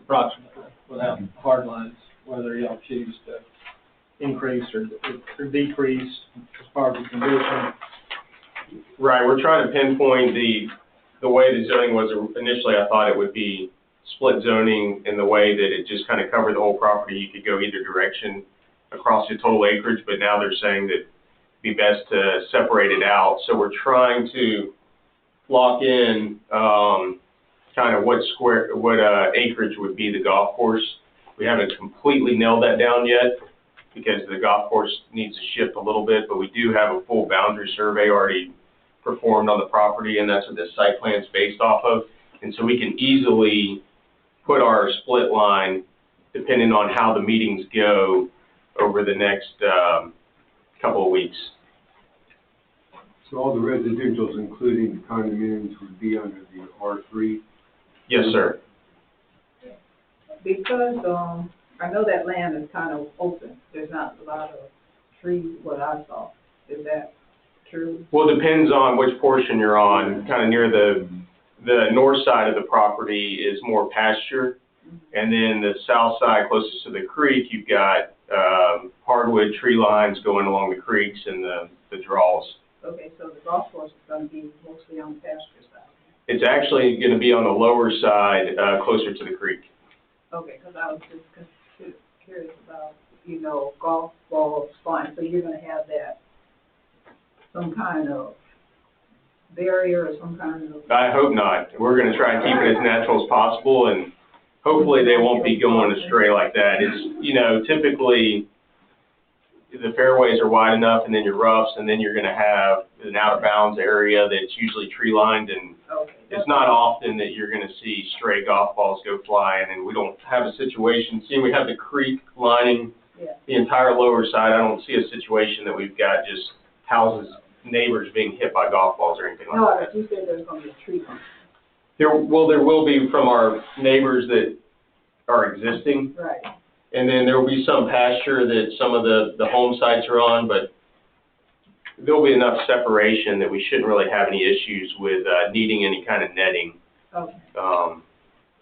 approximately, without hard lines, whether y'all choose to increase or decrease as part of the condition. Right, we're trying to pinpoint the way the zoning was initially. I thought it would be split zoning in the way that it just kind of covered the whole property. You could go either direction across the total acreage, but now they're saying that it'd be best to separate it out. So we're trying to lock in kind of what acreage would be the golf course. We haven't completely nailed that down yet because the golf course needs to shift a little bit, but we do have a full boundary survey already performed on the property, and that's what the site plan's based off of. And so we can easily put our split line, depending on how the meetings go over the next couple of weeks. So all the residentials, including the condominiums, would be under the R3? Yes, sir. Because, I know that land is kind of open, there's not a lot of trees, what I saw, is that true? Well, it depends on which portion you're on. Kind of near the north side of the property is more pasture, and then the south side, closest to the creek, you've got hardwood tree lines going along the creeks and the draws. Okay, so the golf course is gonna be mostly on the pasture side? It's actually going to be on the lower side, closer to the creek. Okay, because I was just curious about, golf balls flying, so you're gonna have that, some kind of barrier or some kind of... I hope not. We're going to try and keep it as natural as possible, and hopefully they won't be going astray like that. It's, typically the fairways are wide enough, and then your roughs, and then you're going to have an out-of-bounds area that's usually tree-lined, and it's not often that you're going to see stray golf balls go flying, and we don't have a situation. See, we have the creek lining the entire lower side. I don't see a situation that we've got just houses, neighbors being hit by golf balls or anything like that. No, but you said there's going to be a tree line. There will be from our neighbors that are existing. Right. And then there will be some pasture that some of the home sites are on, but there'll be enough separation that we shouldn't really have any issues with needing any kind of netting. Okay.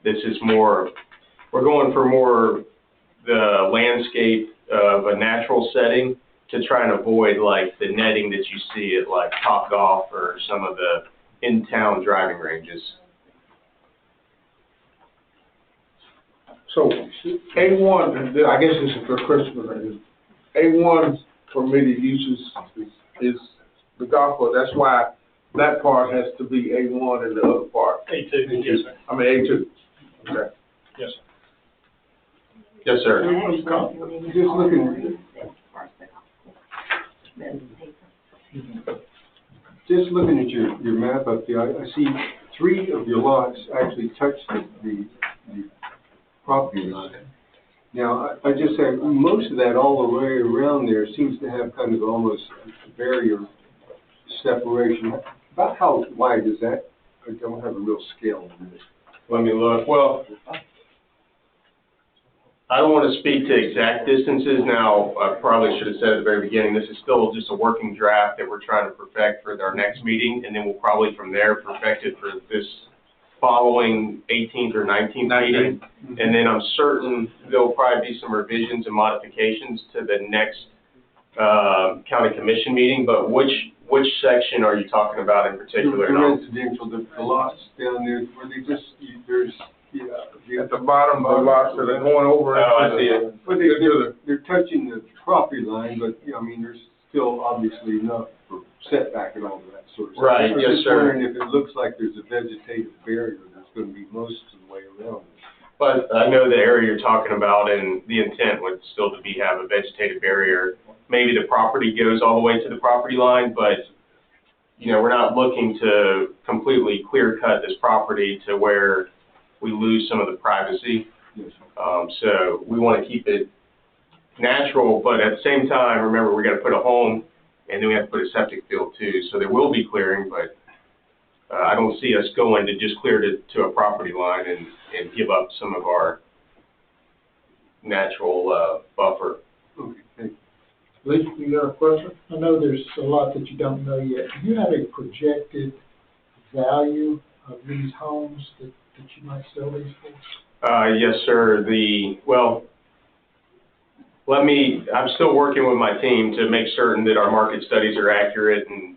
This is more, we're going for more the landscape of a natural setting to try and avoid like the netting that you see at like Top Golf or some of the in-town driving ranges. So, A1, I guess this is for Christopher, A1 permitted uses is the golf course. That's why that part has to be A1 and the other part. A2, yes, sir. I mean, A2. Okay. Yes, sir. Yes, sir. Just looking at your map up there, I see 3 of your lots actually touch the property line. Now, I just say, most of that all the way around there seems to have kind of almost a barrier separation. About how wide is that? I don't have a real scale on this. Let me look. Well, I don't want to speak to exact distances now. I probably should have said at the very beginning, this is still just a working draft that we're trying to perfect for our next meeting, and then we'll probably from there perfect it for this following 18th or 19th meeting. And then I'm certain there'll probably be some revisions and modifications to the next county commission meeting, but which section are you talking about in particular? The residential, the lots down there, where they just, there's, At the bottom of the lots that are going over. Oh, I see it. But they're touching the property line, but, I mean, there's still obviously enough for setback and all of that sort of stuff. Right, I'm yes, just sir. wondering if it looks like there's a vegetative barrier that's going to be most of the way around. But I know the area you're talking about, and the intent would still to be have a vegetative barrier. Maybe the property goes all the way to the property line, but, we're not looking to completely clear cut this property to where we lose some of the privacy. Yes. So we want to keep it natural, but at the same time, remember, we got to put a home and then we have to put a septic field too. So there will be clearing, but I don't see us going to just clear to a property line and give up some of our natural buffer. Okay, thank you. Lisa, you got a question? I know there's a lot that you don't know yet. Do you have a projected value of these homes that you might sell these for? Yes, sir. I'm still working with my team to make certain that our market studies are accurate, and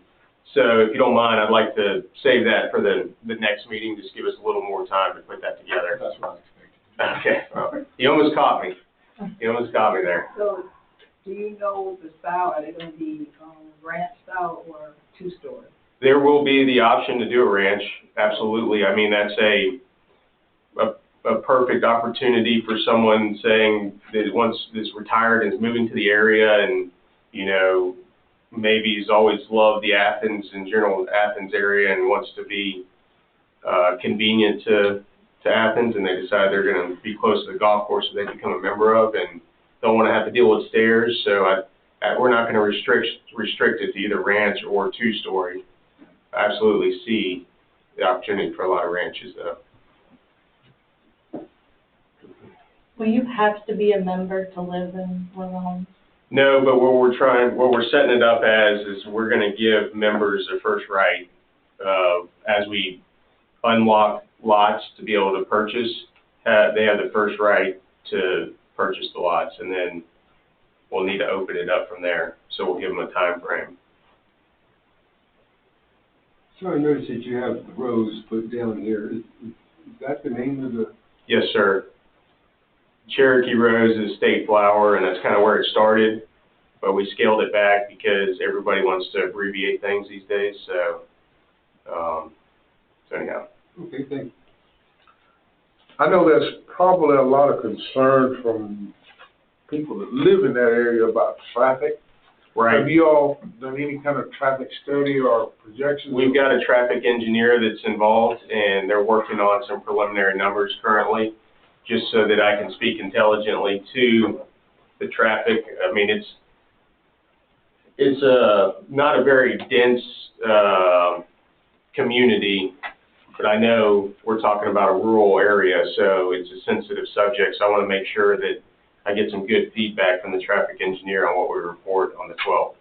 so if you don't mind, I'd like to save that for the next meeting, just give us a little more time to put that together. That's what I expected. Okay, well, you almost caught me. You almost caught me there. So, do you know the style, are they gonna be, ranch style or two-story? There will be the option to do a ranch, absolutely. I mean, that's a perfect opportunity for someone saying that once is retired and is moving to the area and, you know, maybe he's always loved the Athens and general Athens area and wants to be convenient to Athens, and they decide they're going to be close to the golf course that they become a member of and don't want to have to deal with stairs. So we're not going to restrict it to either ranch or two-story. I absolutely see the opportunity for a lot of ranches, though. Will you have to be a member to live in one of the homes? No, but what we're setting it up as is we're going to give members a first right as we unlock lots to be able to purchase. They have the first right to purchase the lots, and then we'll need to open it up from there. So we'll give them a time frame. So I noticed that you have the rose put down here. Is that the name of the? Yes, sir. Cherokee rose is state flower, and that's kind of where it started, but we scaled it back because everybody wants to abbreviate things these days. So anyhow. Okay, thank you. I know there's probably a lot of concern from people that live in that area about traffic. Right. Have you all done any kind of traffic study or projections? We've got a traffic engineer that's involved, and they're working on some preliminary numbers currently, just so that I can speak intelligently to the traffic. I mean, it's not a very dense community, but I know we're talking about a rural area, so it's a sensitive subject. So I want to make sure that I get some good feedback from the traffic engineer on what we report on the 12th.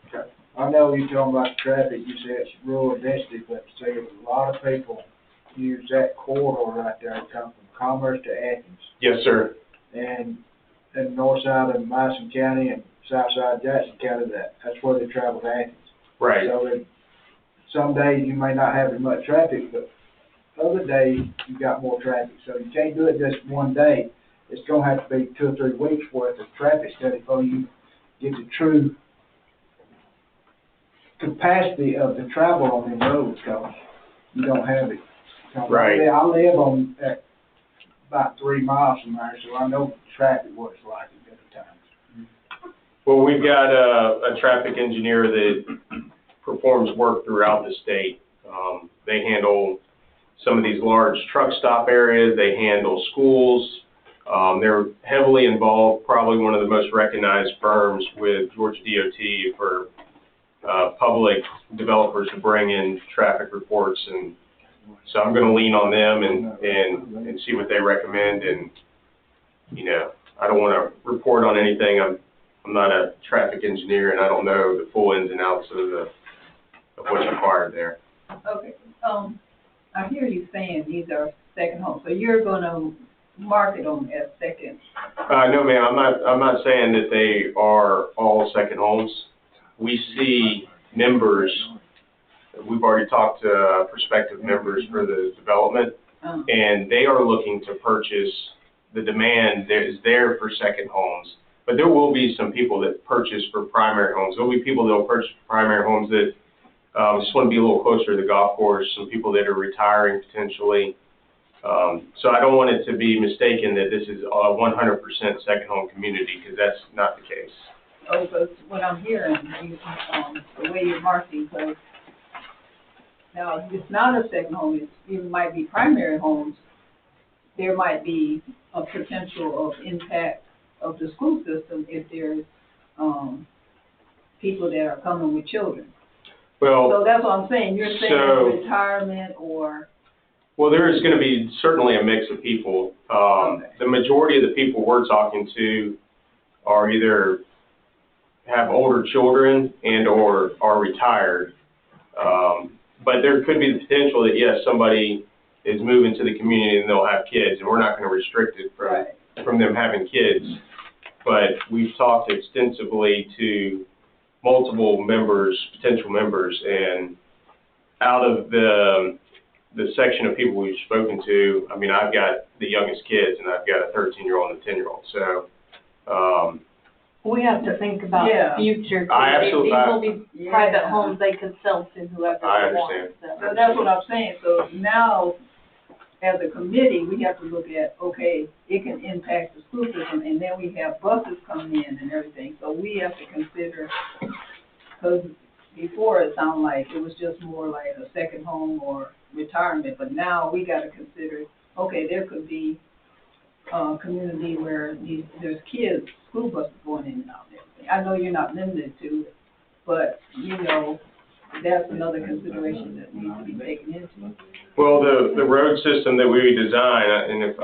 Okay. I know you're talking about traffic, you said it's rural density, but say a lot of people use that corridor right there, to come from Commerce to Athens. Yes, sir. And the north side of Madison County and south side of Jackson County, that's where they travel to Athens. Right. So that some days you may not have as much traffic, but other days you got more traffic. So you can't do it just one day. It's gonna have to be 2 or 3 weeks worth of traffic study before you get the true capacity of the travel on the roads, because you don't have it. Right. I live on about 3 miles from there, so I know traffic what it's like at different times. Well, we've got a traffic engineer that performs work throughout the state. They handle some of these large truck stop areas. They handle schools. They're heavily involved, probably one of the most recognized firms with Georgia DOT for public developers to bring in traffic reports, and so I'm going to lean on them and see what they recommend. And you know, I don't want to report on anything. I'm not a traffic engineer, and I don't know the full ins and outs of what's required there. Okay, I hear you saying these are second homes, so you're gonna market them as second? No, ma'am, I'm not saying that they are all second homes. We see members, we've already talked to prospective members for the development, and they are looking to purchase. The demand that is there for second homes, but there will be some people that purchase for primary homes. There'll be people that will purchase for primary homes that just want to be a little closer to the golf course, some people that are retiring potentially. So I don't want it to be mistaken that this is a 100% second home community, because that's not the case. Oh, because what I'm hearing, the way you're marketing, because now if it's not a second home, it might be primary homes. There might be a potential of impact of the school system if there's people that are coming with children. Well, So that's what I'm saying, you're saying So- retirement or, well, there is gonna be certainly a mix of people. The majority of the people we're talking to are either have older children and or are retired. But there could be the potential that, yes, somebody is moving to the community and they'll have kids, and we're not gonna restrict it from them having kids. But we've talked extensively to multiple members, potential members, and out of the section of people we've spoken to, I mean, I've got the youngest kids, and I've got a 13-year-old and a 10-year-old, so, We have to think about Yeah. the future. 'Cause I absolutely- These will be Yeah. private homes they could sell to whoever I they understand. want, so that's what I'm saying. So now, as a committee, we have to look at, okay, it can impact the school system, and then we have buses coming in and everything. So we have to consider, because before it sounded like it was just more like a second home or retirement, but now we gotta consider, okay, there could be a community where there's kids, school buses going in and out and everything. I know you're not limited to it, but, you know, that's another consideration that needs to be taken into. well, the road system that we design, and if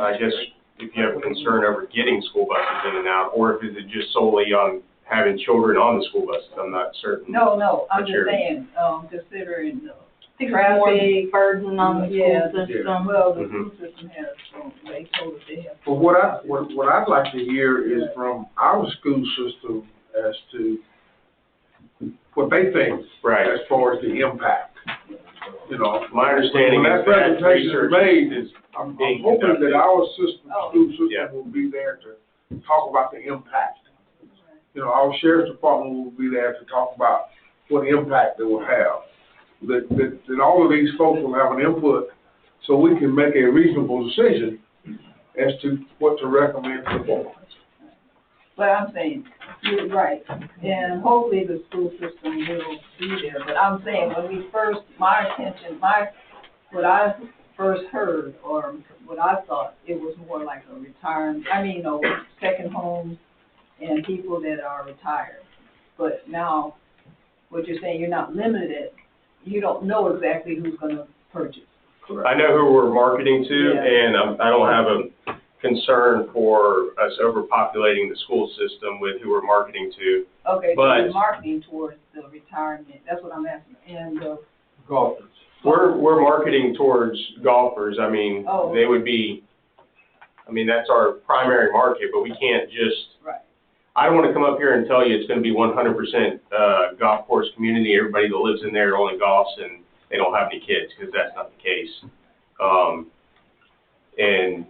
you have a concern over getting school buses in and out, or if it's just solely on having children on the school buses, I'm not certain. No, I'm But just you're- saying, considering the I think it's more traffic. burden on the Yeah. school system. Well, the Mhm. school system has, they told us they have. But what I'd like to hear is from our school system as to what they think Right. as far as the impact, you know. My understanding When is that presentation is research made, is I'm being hoping conducted. that our system, Oh. school system Yeah. will be there to talk about the impact. You know, our sheriff's department will be there to talk about what impact it will have. That all of these folks will have an input, so we can make a reasonable decision as to what to recommend to the board. But I'm saying, you're right, and hopefully the school system will be there, but I'm saying, when we first, what I first heard, or what I thought, it was more like a retirement, second homes and people that are retired. But now, what you're saying, you're not limited, you don't know exactly who's gonna purchase. I know who we're marketing to, Yeah. and I don't have a concern for us overpopulating the school system with who we're marketing to. Okay, so But- you're marketing towards the retirement, that's what I'm asking, and, Golfers. We're marketing towards golfers. I mean, Oh. they would be, that's our primary market, but we can't just, right. I don't want to come up here and tell you it's going to be 100% golf course community. Everybody that lives in there only golfs and they don't have any kids, because that's not the case. And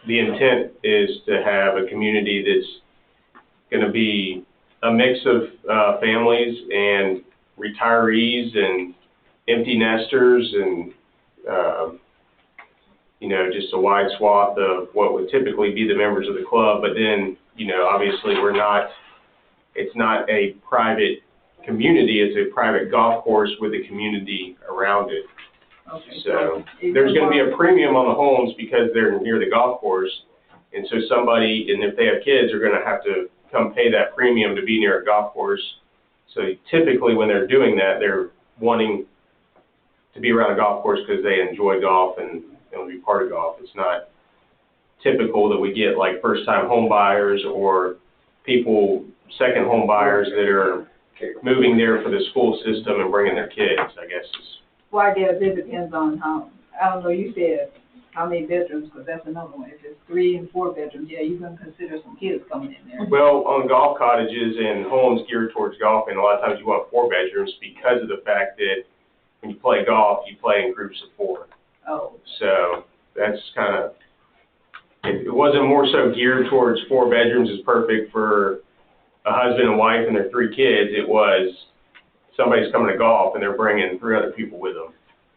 the intent is to have a community that's going to be a mix of families and retirees and empty nesters and, just a wide swath of what would typically be the members of the club. But then, obviously it's not a private community, it's a private golf course with a community around it. Okay, So there's going to be a premium on the homes because they're near the golf course. And so somebody, and if they have kids, are going to have to come pay that premium to be near a golf course. So typically when they're doing that, they're wanting to be around a golf course because they enjoy golf and will be part of golf. It's not typical that we get like first-time home buyers or people, second home buyers that are moving there for the school system and bringing their kids, I guess is. Well, I guess it depends on how, I don't know, you said how many bedrooms, because that's another one. If it's 3 and 4 bedrooms, yeah, you're gonna consider some kids coming in there. Well, on golf cottages and homes geared towards golfing, a lot of times you want 4 bedrooms because of the fact that when you play golf, you play in groups of 4. Oh, So that's kind of, it wasn't more so geared towards 4 bedrooms is perfect for a husband and wife and their 3 kids. It was somebody's coming to golf and they're bringing 3 other people with them.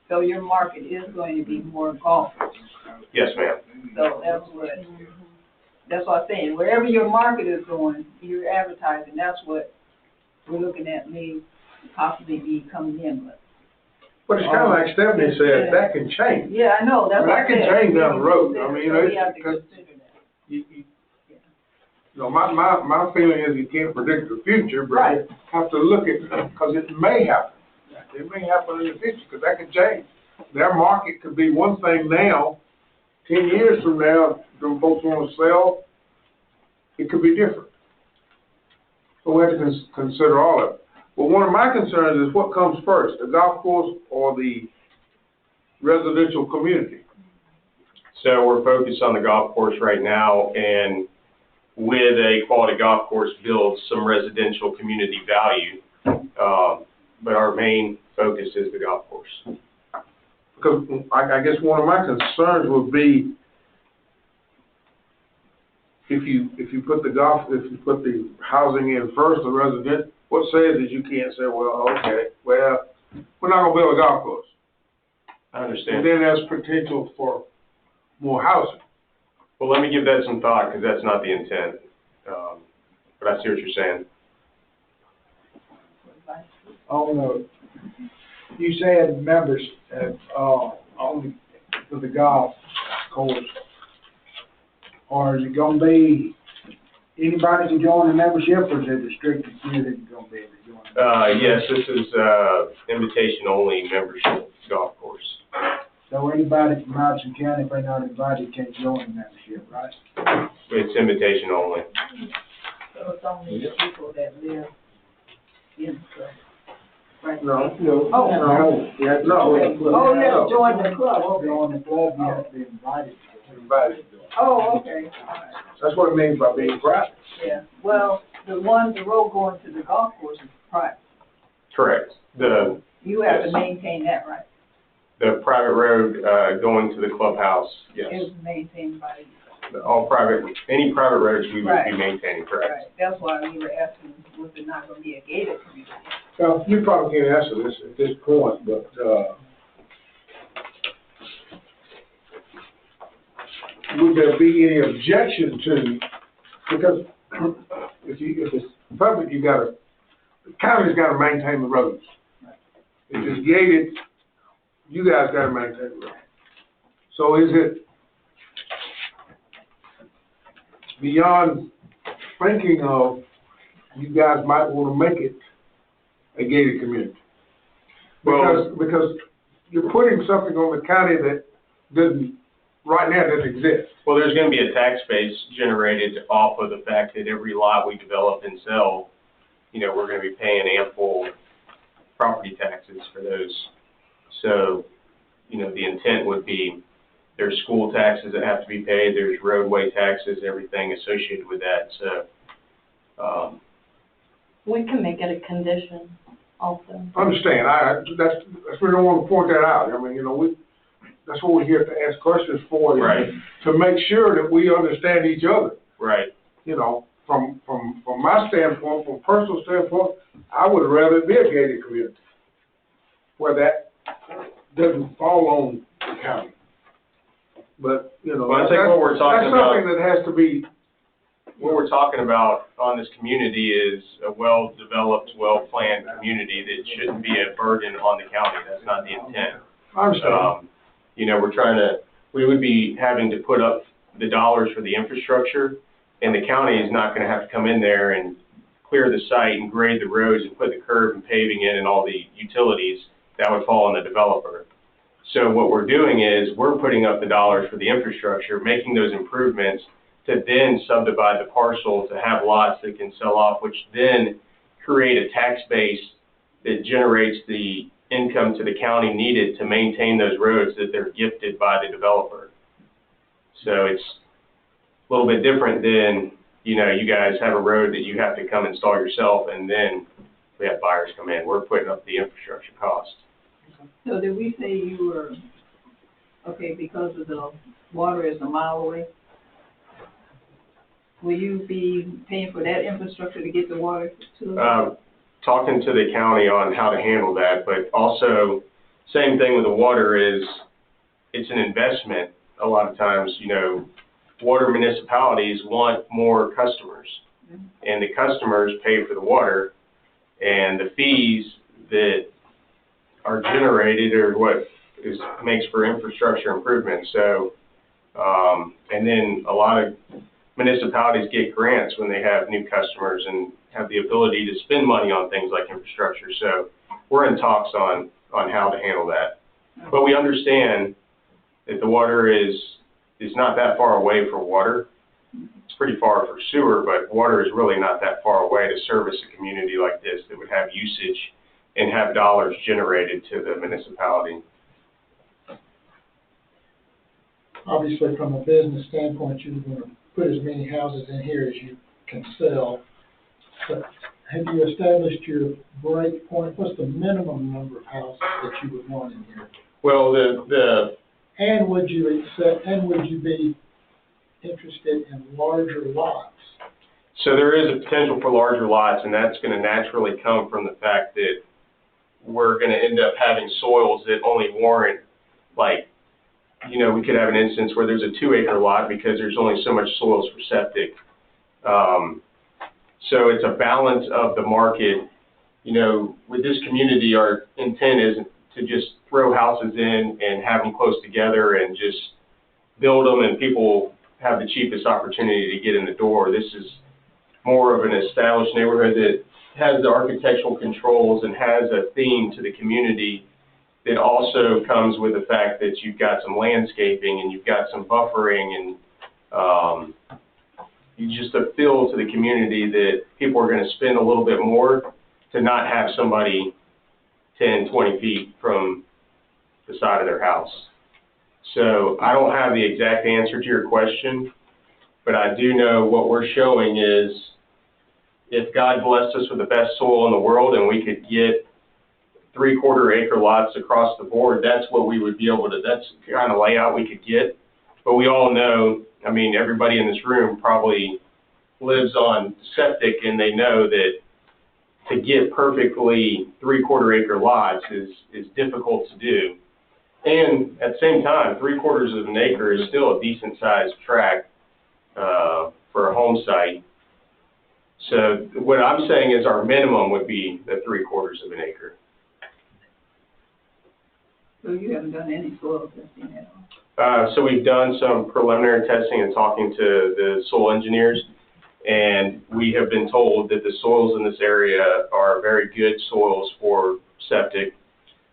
so your market is going to be more golfers. Yes, ma'am. So that's what I'm saying. Wherever your market is going, you're advertising. That's what we're looking at, may possibly be coming in, But it's kind of like Stephanie said, that can change. yeah, I know, that's what That I'm can saying. change down the road. I mean, So we have to because consider that. you You know, my feeling is you can't predict the future, but Right. you have to look at, because it may happen. It may happen in the future, because that could change. Their market could be one thing now, 10 years from now, them folks want to sell, it could be different. So we have to consider all of it. But one of my concerns is what comes first, the golf course or the residential community? So we're focused on the golf course right now, and with a quality golf course builds some residential community value. But our main focus is the golf course. Because I guess one of my concerns would be if you put the housing in first, the resident, what says that you can't say, well, okay, well, we're not gonna build a golf course. I understand. And then there's potential for more housing. Well, let me give that some thought, because that's not the intent. But I see what you're saying. You said members, only for the golf course. Or is it gonna be anybody can join the membership, or is it restricted few that are gonna be able to join? Yes, this is, invitation only membership golf course. So anybody from Madison County, if they're not invited, can't join the membership, right? It's invitation only. So it's only the people that live in the club. Right. No. Oh. No. Yeah, no. Oh, you have to join the club, okay. Join the club, you have to be invited. Invited. Oh, okay, all right, That's what it means by being private. yeah. Well, the road going to the golf course is private. Correct. You have to Yes. maintain that, right? The private road, going to the clubhouse, yes. It's maintained by you. Any private roads we would Right. be maintaining, correct? Right, that's why we were asking, was it not gonna be a gated community? Well, you probably can't answer this at this point, but, would there be any objection to, because if it's public, the county's gotta maintain the roads. If it's gated, you guys gotta maintain the roads. So is it beyond thinking of, you guys might wanna make it a gated community? Because you're putting something on the county that right now doesn't exist. Well, there's gonna be a tax base generated off of the fact that every lot we develop and sell, we're gonna be paying ample property taxes for those. So, the intent would be, there's school taxes that have to be paid, there's roadway taxes, everything associated with that, so, We can make it a condition also. Understand, that's really want to point that out. I mean, that's what we're here to ask questions for, is Right. to make sure that we understand each other. right. From my standpoint, from a personal standpoint, I would rather it be a gated community, where that doesn't fall on the county. But, Well, I think what we're talking about- that's something that has to be. What we're talking about on this community is a well-developed, well-planned community that shouldn't be a burden on the county. That's not the intent. I understand. We would be having to put up the dollars for the infrastructure, and the county is not gonna have to come in there and clear the site and grade the roads and put the curb and paving in and all the utilities. That would fall on the developer. So what we're doing is, we're putting up the dollars for the infrastructure, making those improvements, to then subdivide the parcel to have lots that can sell off, which then create a tax base that generates the income to the county needed to maintain those roads that they're gifted by the developer. So it's a little bit different than, you guys have a road that you have to come install yourself, and then we have buyers come in. We're putting up the infrastructure cost. So did we say you were, okay, because of the water is a mile away? Will you be paying for that infrastructure to get the water to? Talking to the county on how to handle that, but also, same thing with the water is, it's an investment. A lot of times, water municipalities want more customers, and the customers pay for the water, and the fees that are generated are what makes for infrastructure improvement. So, and then a lot of municipalities get grants when they have new customers and have the ability to spend money on things like infrastructure. So we're in talks on how to handle that. But we understand that the water is not that far away for water. It's pretty far for sewer, but water is really not that far away to service a community like this that would have usage and have dollars generated to the municipality. Obviously, from a business standpoint, you want to put as many houses in here as you can sell. But have you established your break point? What's the minimum number of houses that you would want in here? Well, And would you be interested in larger lots? so there is a potential for larger lots, and that's going to naturally come from the fact that we're going to end up having soils that only warrant, like, you know, we could have an instance where there's a 2-acre lot because there's only so much soils for septic. So it's a balance of the market. You know, with this community, our intent isn't to just throw houses in and have them close together and just build them and people have the cheapest opportunity to get in the door. This is more of an established neighborhood that has the architectural controls and has a theme to the community that also comes with the fact that you've got some landscaping and you've got some buffering and you just a feel to the community that people are going to spend a little bit more to not have somebody 10, 20 feet from the side of their house. So I don't have the exact answer to your question, but I do know what we're showing is if God blessed us with the best soil in the world and we could get 3/4 acre lots across the board, that's what we would be able to, that's the kind of layout we could get. But we all know, I mean, everybody in this room probably lives on septic and they know that to get perfectly 3/4 acre lots is difficult to do. And at the same time, 3/4 of an acre is still a decent sized tract for a home site. So what I'm saying is our minimum would be the 3/4 of an acre. So you haven't done any soil testing at all? So we've done some preliminary testing and talking to the soil engineers, and we have been told that the soils in this area are very good soils for septic,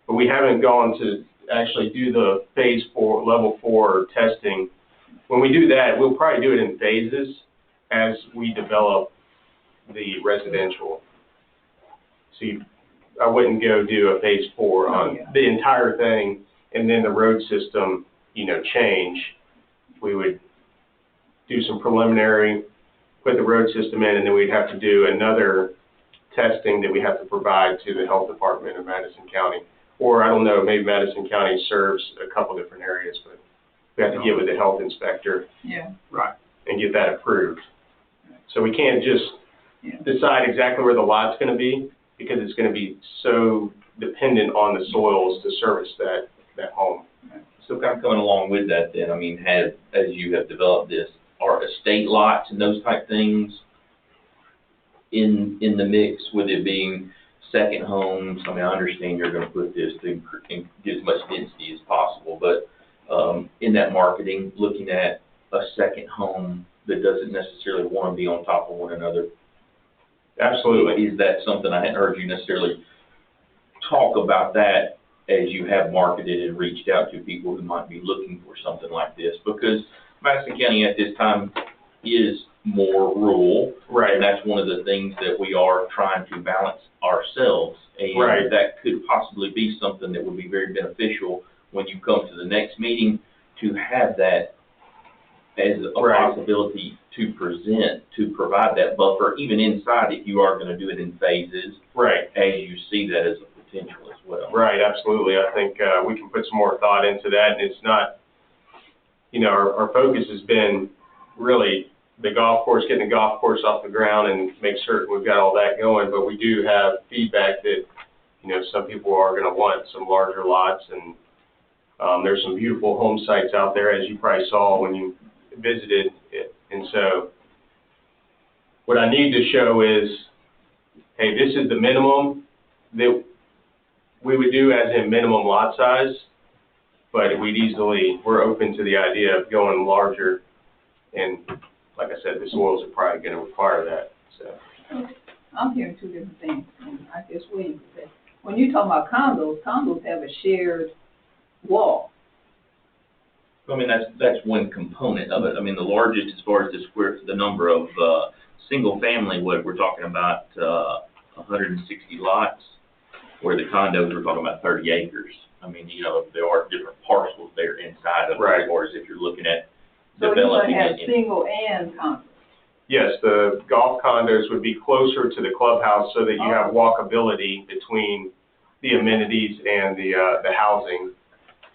but we haven't gone to actually do the phase 4, level 4 testing. When we do that, we'll probably do it in phases as we develop the residential. So I wouldn't go do a phase 4 on the entire thing and then the road system, you know, change. We would do some preliminary, put the road system in, and then we'd have to do another testing that we have to provide to the health department of Madison County. Or I don't know, maybe Madison County serves a couple different areas, but we have to get with the health inspector. Yeah. Right. And get that approved. So we can't just decide exactly where the lot's going to be because it's going to be so dependent on the soils to service that home. So kind of coming along with that then, I mean, as you have developed this, are estate lots and those type things in the mix with it being second homes? I mean, I understand you're going to put this to get as much density as possible, but in that marketing, looking at a second home that doesn't necessarily want to be on top of one another. Absolutely. Is that something I hadn't heard you necessarily talk about that as you have marketed and reached out to people who might be looking for something like this? Because Madison County at this time is more rural. Right. And that's one of the things that we are trying to balance ourselves. And right. That could possibly be something that would be very beneficial when you come to the next meeting to have that as a right. possibility to present, to provide that buffer, even inside if you are going to do it in phases. Right. As you see that as a potential as well. Right, absolutely. I think we can put some more thought into that, and it's not, you know, our focus has been really the golf course, getting the golf course off the ground and make certain we've got all that going, but we do have feedback that, you know, some people are going to want some larger lots, and there's some beautiful home sites out there, as you probably saw when you visited it. And so what I need to show is, hey, this is the minimum that we would do as in minimum lot size, but we're open to the idea of going larger and like I said, the soils are probably gonna require that, so. I'm hearing two different things, and I guess William could say, when you talk about condos have a shared wall. I mean, that's one component of it. I mean, the largest as far as the number of, single family, what we're talking about, 160 lots, where the condos, we're talking about 30 acres. I mean, you know, there are different parcels there inside of it, Right. as far as if you're looking at So you're developing gonna it. have single and condos. Yes, the golf condos would be closer to the clubhouse so that you have walkability between the amenities and the housing.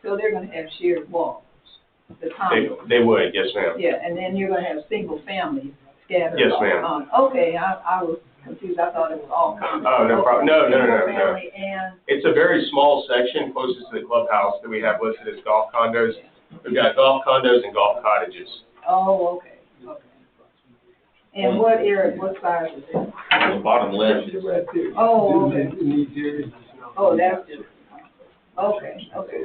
So they're gonna have shared walls, the condos. They would, yes, ma'am. Yeah, and then you're gonna have single families scattered. Yes, ma'am. Okay, I was confused, I thought it was all condos. Oh, no problem. No. Single family and, It's a very small section closest to the clubhouse that we have listed as golf condos. We've got golf condos and golf cottages. oh, okay. And what area, what size is it? On the bottom left, Oh, okay. Oh, that's just, okay.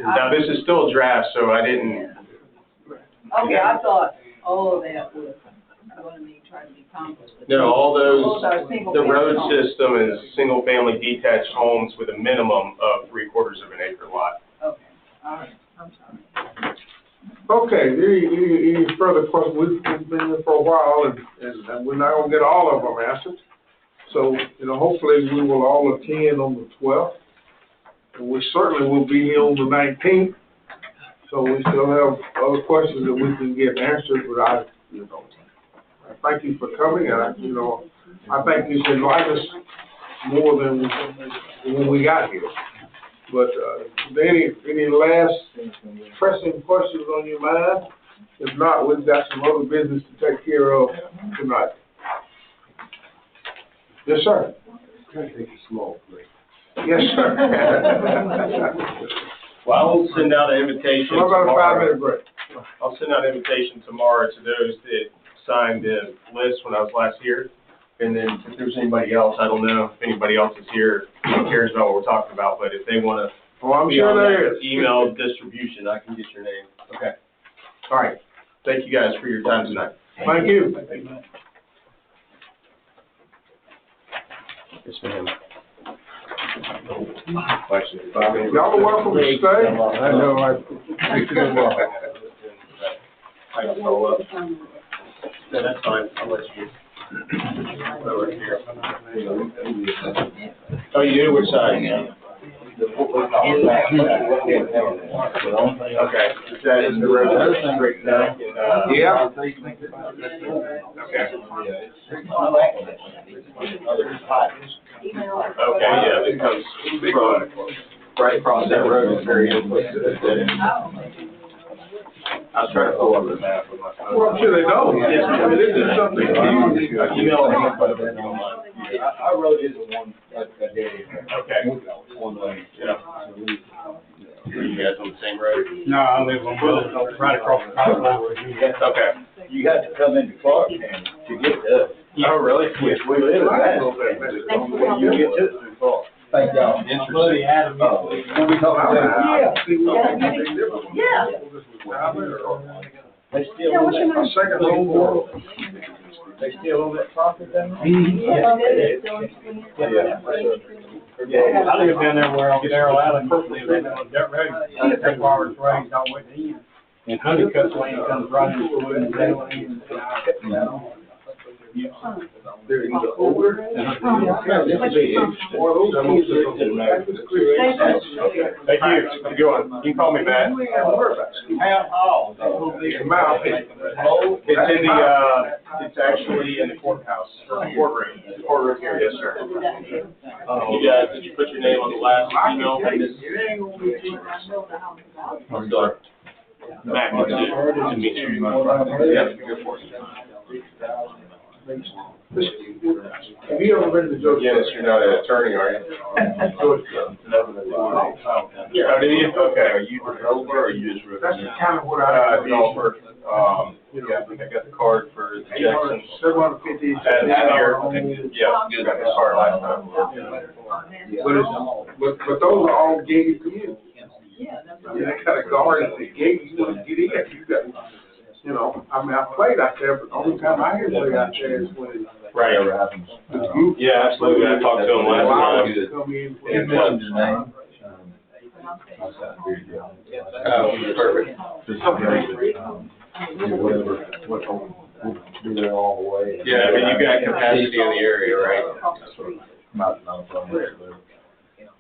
Now, this is still draft, so I didn't, Okay, I thought, that was gonna be, trying to be condos. no, all Those are single the family road homes. system is single-family detached homes with a minimum of 3/4 of an acre lot. Okay, all right, I'm sorry. Okay, any further questions? We've been here for a while, and we're not gonna get all of them answered. So, you know, hopefully we will all attend on the 12th, and we certainly will be here on the 19th. So we still have other questions that we can get answered, but I thank you for coming, and I think you should like us more than when we got here. But, any last pressing questions on your mind? If not, we've got some other business to take care of tonight. Yes, sir. Can I take a small break? Yes, sir. Well, I will send out an invitation How about a tomorrow. 5-minute break? I'll send out an invitation tomorrow to those that signed the list when I was last here. And then if there's anybody else, I don't know if anybody else is here who cares about what we're talking about, but if they want to Oh, I'm be sure on there that is. email distribution, I can get your name. Okay. All right. Thank you guys for your time tonight. Thank you. Yes, ma'am. Y'all are welcome to stay. I know, I can follow up. No, that's fine. I'll let you. Over here. Oh, you do? Which side? Okay. Is that in the road straight back and, Yeah. Okay, yeah, it comes from right across that road is very close to that. I was trying to pull up the map with my phone. Well, I'm sure they know. Yes, I mean, this is something new. Email me, but if you don't mind. I wrote it in a day. Okay. One lane. Yeah. Are you guys on the same road? No, I live on right across the pipeline with you. Okay. You have to come into Clark County to get to us. Oh, really? Yes, we live in that. You get to it through Clark. Thank y'all. Buddy Adam. We'll be talking about. See, we got a big difference. Yeah. They still on that, Our second home world. they still on that property down there? Yeah, I live down there where Darrell Allen lived, lived on dirt road. That water's raised all the way to the end. And Honeycutt Lane comes right into the woods and down in. They're either older. This would be interesting. Or those kids are. Thank you. Have a good one. You can call me Matt. It's in the, it's actually in the courthouse, or courtroom. The courtroom here, yes, sir. You guys, did you put your name on the last email? I'm sorry. Matt, you did. Good to meet you. Yeah, good for you. Have you ever been to Georgia? Yes, you're not an attorney, are you? Georgia. Oh, do you? Okay. Are you a developer or you just? That's kind of what I. Developer. Yeah, I think I got the card for the Jacksons. 750. And here, yeah, you got the card last time. But those are all gated communities. Yeah, that's They got a guard at the gate, you want to get in, you got, I I mean, I played out there, but the only time I hear play out there is when Right. the group. Yeah, absolutely. I talked to him last time. Come in. And mentioned your name. Oh, perfect. We'll be there all the way. Yeah, I mean, you've got capacity in the area, right? Not from there, but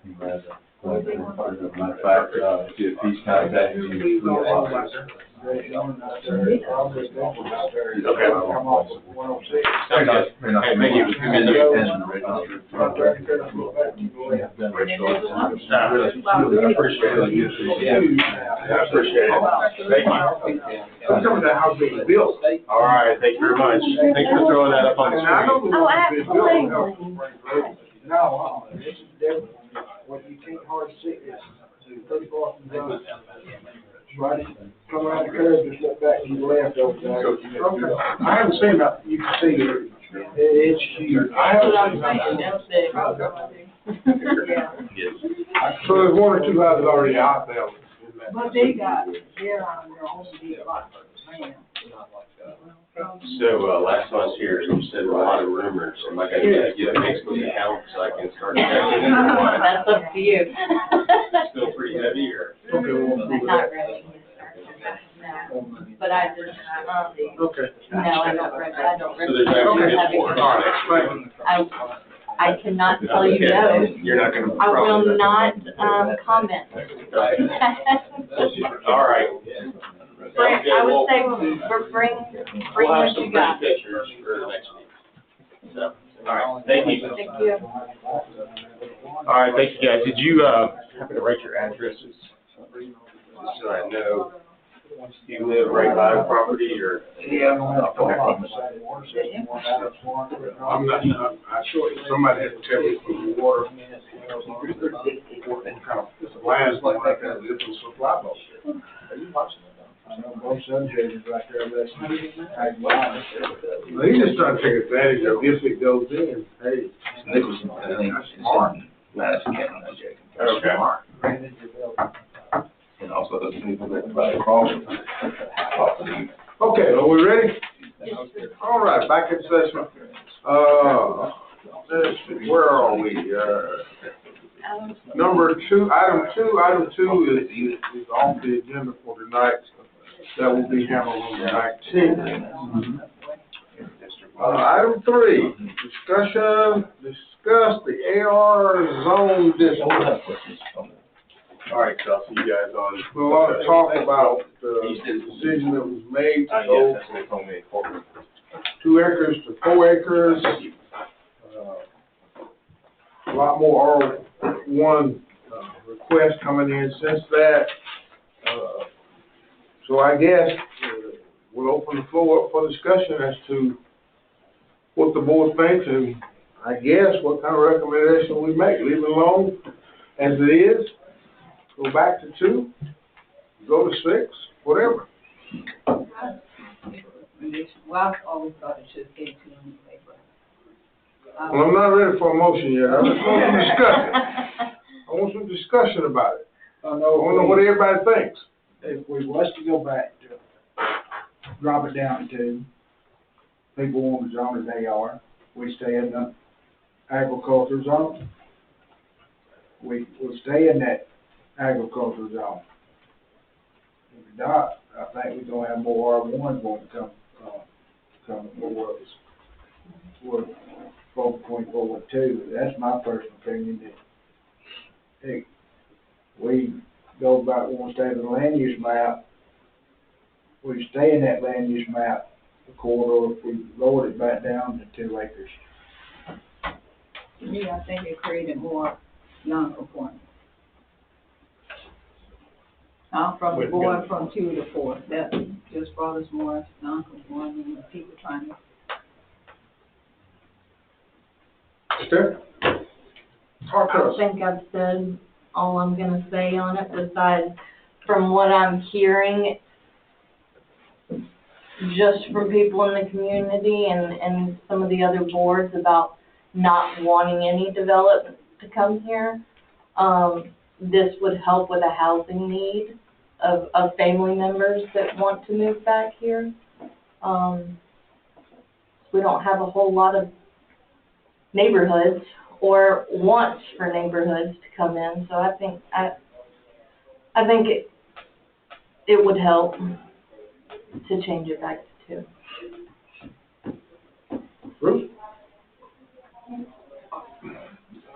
you guys are, matter of fact, if he's contacting you. Okay. Hey, maybe it was him in there attending the regular. I appreciate it. I appreciate it. Thank you. I'm coming to the house being built. All right, thank you very much. Thanks for throwing that up on the And I know screen. the Oh, ones that's been built. absolutely. No, this is different. What you can't hardly see is pretty far from the right, come around the curve, just look back to the left over there. Okay. I haven't seen that, you can see it. It's huge. I haven't seen that. So there's one or two houses already out there. But they got, they're on their own big lot, man. So, last month's here, you said a lot of rumors. Am I gonna get a Facebook account so I can start checking? That's up to you. Still pretty heavy, or? Okay, we'll see what Not that. really. No, but I just, Okay. no, I don't So there's actually Okay. more. All right, thank you. I cannot tell you no. You're not gonna. I will not, comment. All right. Bring, I would say, bring We'll have what some you pretty got. pictures for the next week. So, all right, thank you. Thank you. All right, thank you, guys. Did you, happen to write your addresses? Just so I know, do you live right by the property, or? Yeah, I'm not, I sure, somebody had to tell me from the water. Kind of, it's a lines like that, it's a supply boat. I know both subdivisions right there, listening. Well, he's just trying to take advantage of if it goes in, hey. Nicholson, I think, That's is smart. in Madison County, not Jacob. Okay. Smart. And also those people that buy across. Okay, are we ready? All right, back in session. Let's see, where are we? Number two, item two is off the agenda for tonight. That will be handled on the 19th. Item three, discuss the AR zone district. All right, so I'll see you guys on. We want to talk about the decision that was made to Yes, go that's what they told me. 2 acres to 4 acres. A lot more R1 requests coming in since that. So I guess we'll open the floor up for discussion as to what the board thinks, and I guess what kind of recommendation we make. Leave it alone as it is, go back to 2, go to 6, whatever. Well, I always thought it should stay 2 anyway, but. Well, I'm not ready for a motion yet. I just want some discussion. I want some discussion about it. I I want to know what everybody thinks. if we was to go back to drop it down to 2, people want the zone as they are, we stay in the agriculture zone. We will stay in that agriculture zone. If not, I think we're gonna have more R1s going to come before us. We're 4.42, that's my personal opinion, that, hey, we go about, when we stay in the land use map, we stay in that land use map, the corridor, if we lowered it back down to 2 acres. To me, I think it created more non-conforming. I'm going from 2 to 4, that just brought us more non-conforming, and people trying to. Steph? Talk to I us. think I've said all I'm gonna say on it, besides from what I'm hearing, just from people in the community and some of the other boards about not wanting any development to come here. This would help with a housing need of family members that want to move back here. We don't have a whole lot of neighborhoods or wants for neighborhoods to come in, so I think it would help to change it back to 2. Bruce?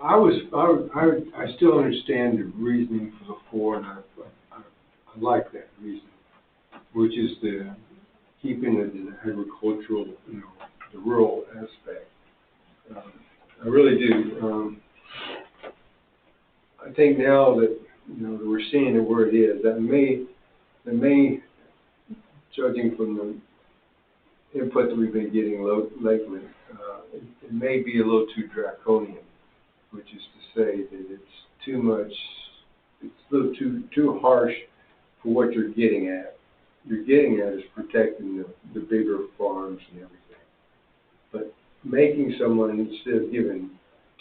I still understand the reasoning for the 4, and I like that reason, which is the keeping the agricultural, the rural aspect. I really do. I think now that, that we're seeing it where it is, that may, judging from the input that we've been getting lately, it may be a little too draconian, which is to say that it's too much, it's a little too harsh for what you're getting at. You're getting at is protecting the bigger farms and everything. But making someone, instead of giving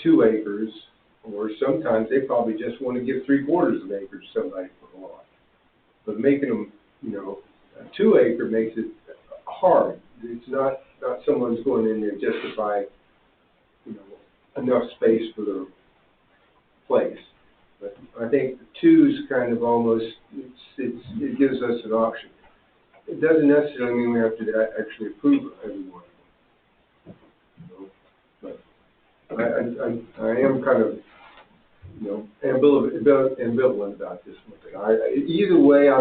2 acres, or sometimes they probably just want to give 3/4 of an acre to somebody for a lot. But making them, a 2 acre makes it hard. It's not someone's going in there just to buy, enough space for their place. But I think 2's kind of almost, it gives us an option. It doesn't necessarily mean we have to actually approve everyone. But I am kind of, ambivalent about this one thing. Either way, I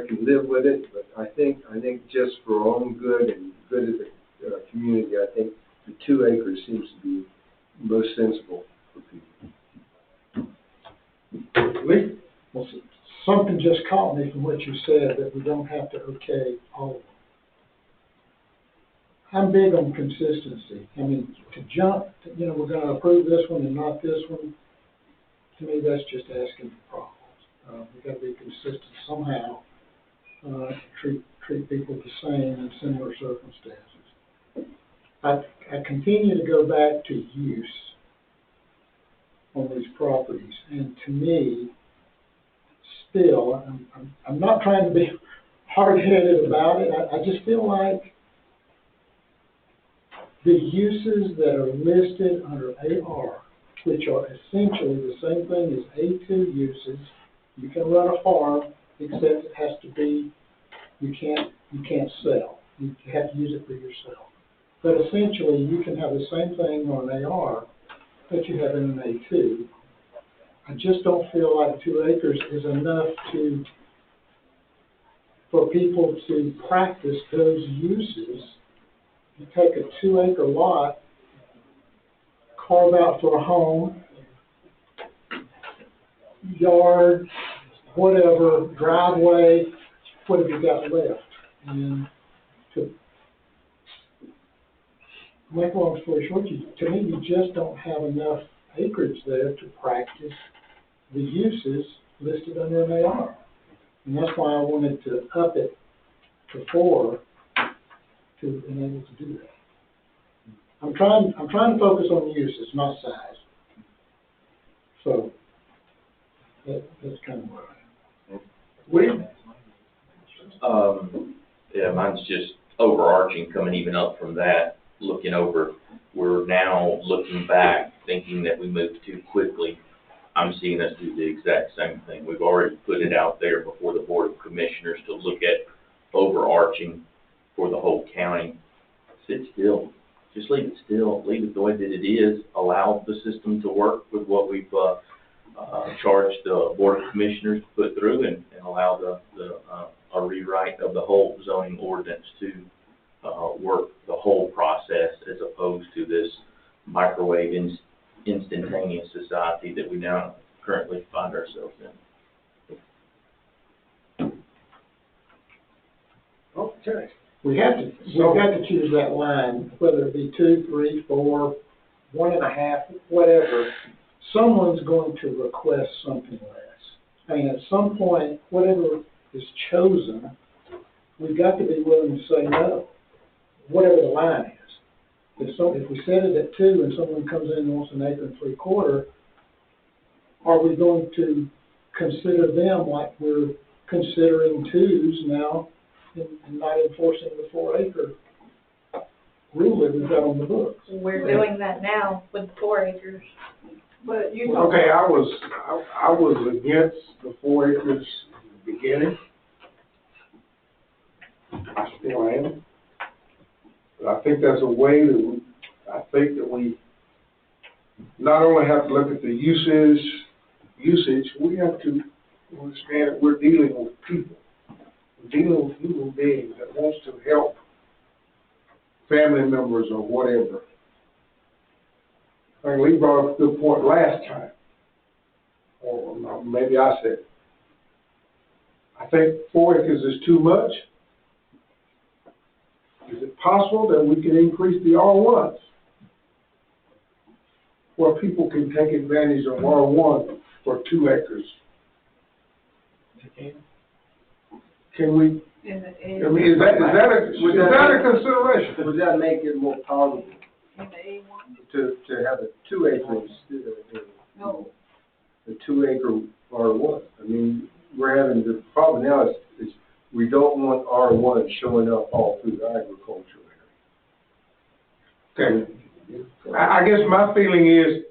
can live with it, but I think just for our own good and good of the community, I think the 2 acres seems to be most sensible for people. Lee? Well, something just caught me from what you said, that we don't have to okay all of them. I'm big on consistency. I mean, to jump, we're gonna approve this one and not this one, to me, that's just asking for problems. We gotta be consistent somehow, treat people the same in similar circumstances. I continue to go back to use on these properties, and to me, still, I'm not trying to be hard-headed about it. I just feel like the uses that are listed under AR, which are essentially the same thing as A2 uses, you can run a farm, except it has to be, you can't sell. You have to use it for yourself. But essentially, you can have the same thing on an AR that you have in an A2. I just don't feel like 2 acres is enough for people to practice those uses. You take a 2 acre lot, carve out for a home, yard, whatever, driveway, what have you got left? And to make a long story short, to me, you just don't have enough acreage there to practice the uses listed under an AR. And that's why I wanted to up it to 4 to enable to do that. I'm trying to focus on uses, not size. So that's kind of where I am. William? Yeah, mine's just overarching, coming even up from that, looking over. We're now looking back, thinking that we moved too quickly. I'm seeing us do the exact same thing. We've already put it out there before the Board of Commissioners to look at overarching for the whole county. Sit still. Just leave it still. Leave it the way that it is. Allow the system to work with what we've charged the Board of Commissioners to put through, and allow a rewrite of the whole zoning ordinance to work the whole process, as opposed to this microwave instantaneous society that we now currently find ourselves in. Okay. We've got to choose that line, whether it be 2, 3, 4, 1.5, whatever. Someone's going to request something less. I mean, at some point, whatever is chosen, we've got to be willing to say no, whatever the line is. If we set it at 2 and someone comes in and wants 1 acre and 3/4, are we going to consider them like we're considering 2s now and not enforcing the 4 acre rule that we've got on the books. We're doing that now with the 4 acres. But you Well, know. okay, I was against the 4 acres in the beginning. I still am. But I think there's a way that we not only have to look at the usage, we have to understand that we're dealing with people. We're dealing with human beings that wants to help family members or whatever. I think Lee brought up a good point last time, or maybe I said it. I think 4 acres is too much. Is it possible that we can increase the R1s? Where people can take advantage of R1 for 2 acres? Can we, I mean, is that a consideration? Would that make it more palatable In the A1? to have a 2 acres, No. a 2 acre R1? I mean, we're having, the problem now is we don't want R1 showing up all through the agricultural area. Okay. I guess my feeling is,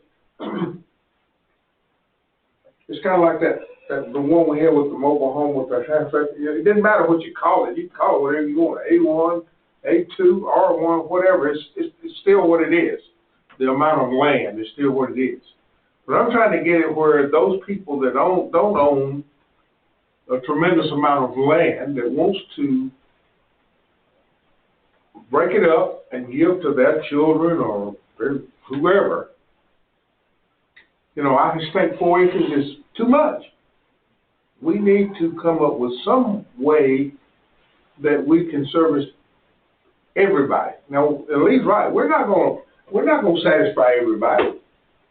it's kind of like the one we had with the mobile home with the half acre. It didn't matter what you call it. You can call it whatever you want, A1, A2, R1, whatever. It's still what it is. The amount of land is still what it is. But I'm trying to get it where those people that don't own a tremendous amount of land that wants to break it up and give to their children or whoever. You know, I just think 4 acres is too much. We need to come up with some way that we can service everybody. Now, Lee's right. We're not gonna satisfy everybody.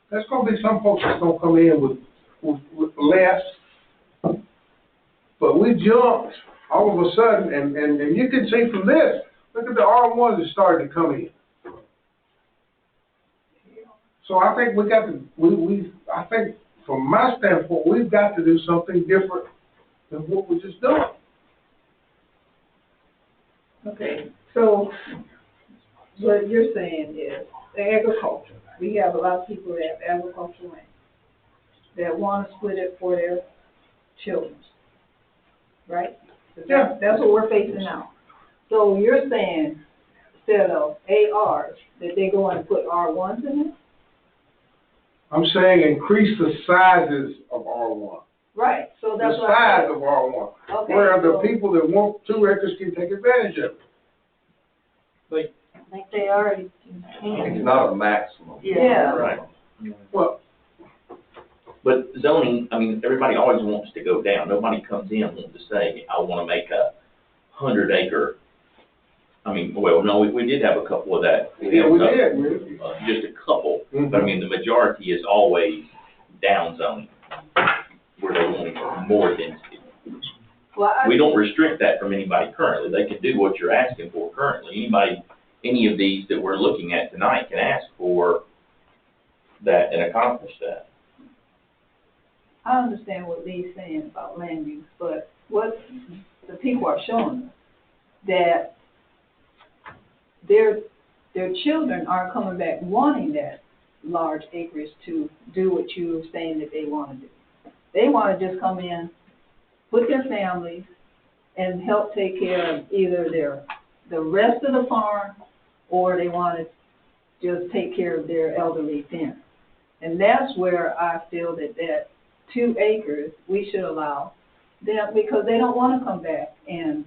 There's gonna be some folks that's gonna come in with less. But we jumped all of a sudden, and you can see from this, look at the R1s that started to come in. So I think we got to, I think from my standpoint, we've got to do something different than what we're just doing. Okay, so what you're saying is the agriculture. We have a lot of people that have agricultural land that want to split it for their children, right? Yeah. That's what we're facing now. So you're saying instead of ARs, that they go and put R1s in it? I'm saying increase the sizes of R1. Right, so that's The what I size of R1. Okay, Where the so- people that want 2 acres can take advantage of it. I think they already It's not a maximum. Yeah. Right. Well, But zoning, I mean, everybody always wants to go down. Nobody comes in wanting to say, I want to make a 100 acre. I mean, well, no, we did have a couple of that. yeah, we had did. just a couple, Mhm. but I mean, the majority is always down zoning, where they want more density. Well, We don't restrict that from anybody currently. They can do what you're asking for currently. Any of these that we're looking at tonight can ask for that and accomplish that. I understand what Lee's saying about land use, but what the people are showing us, that their children are coming back wanting that large acreage to do what you're saying that they want to do. They want to just come in, put their families, and help take care of either the rest of the farm, or they want to just take care of their elderly parents. And that's where I feel that 2 acres, we should allow them, because they don't want to come back and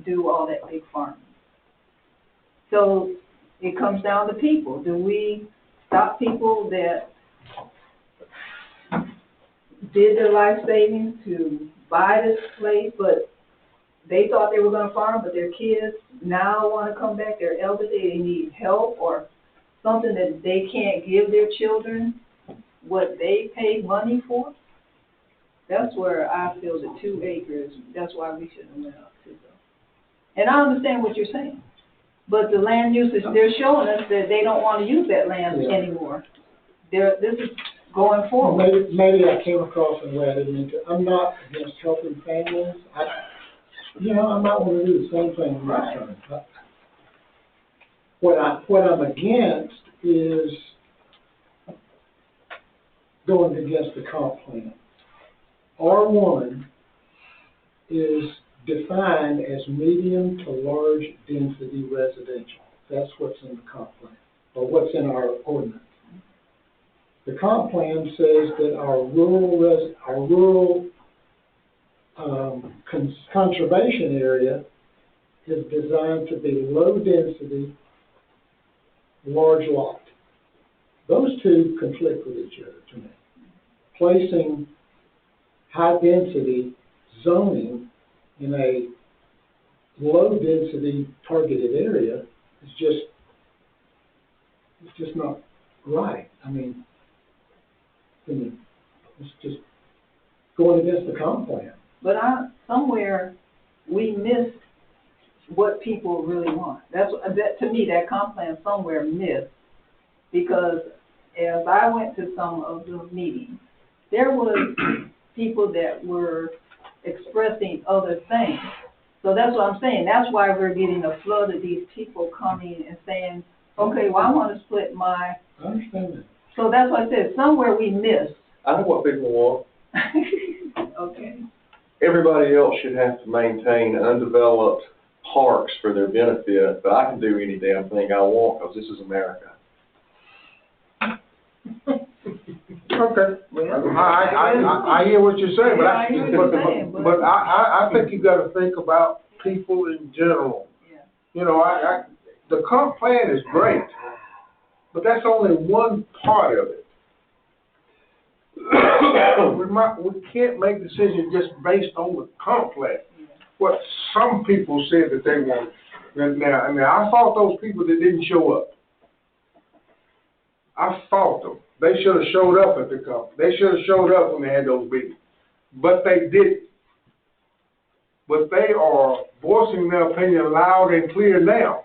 do all that big farming. So it comes down to people. Do we stop people that did their life savings to buy this place, but they thought they were going to farm, but their kids now want to come back, they're elderly, they need help, or something that they can't give their children what they paid money for? That's where I feel the 2 acres, that's why we shouldn't have went up to them. And I understand what you're saying, but the land usage, they're showing us that they don't want to use that land anymore. This is going forward. Maybe I came across and read it into, I'm not against helping families. I might want to do the same thing. Right. What I'm against is going against the comp plan. R1 is defined as medium to large density residential. That's what's in the comp plan, or what's in our ordinance. The comp plan says that our rural conservation area is designed to be low density, large lot. Those two conflict with each other to me. Placing high density zoning in a low density targeted area is just not right. I mean, it's just going against the comp plan. But somewhere, we missed what people really want. That to me, that comp plan somewhere missed, because as I went to some of the meetings, there was people that were expressing other things. So that's what I'm saying. That's why we're getting a flood of these people coming and saying, okay, well, I want to split my... I understand that. So that's what I said, somewhere we missed. I know what people want. Okay. Everybody else should have to maintain undeveloped parks for their benefit, but I can do any damn thing I want, because this is America. Okay. Well, I hear what you're saying, Yeah, I hear what you're saying, but- but I think you gotta think about people in general. Yeah. You know, the comp plan is great, but that's only one part of it. We can't make decisions just based on the comp plan. What some people said that they want. Now, I mean, I fought those people that didn't show up. I fought them. They should have showed up at the comp. They should have showed up when they had those meetings. But they didn't. But they are voicing their opinion loud and clear now.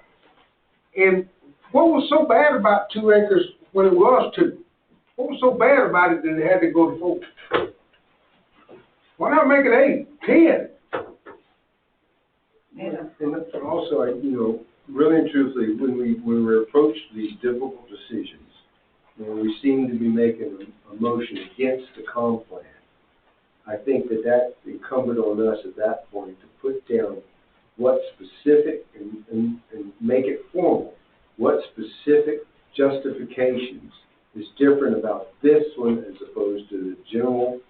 And what was so bad about 2 acres when it was 2? What was so bad about it that it had to go to 4? Why not make it 8, 10? Yeah. And also, really and truthfully, when we approach these difficult decisions, and we seem to be making a motion against the comp plan, I think that's incumbent on us at that point to put down what specific, and make it formal, what specific justifications is different about this one as opposed to the general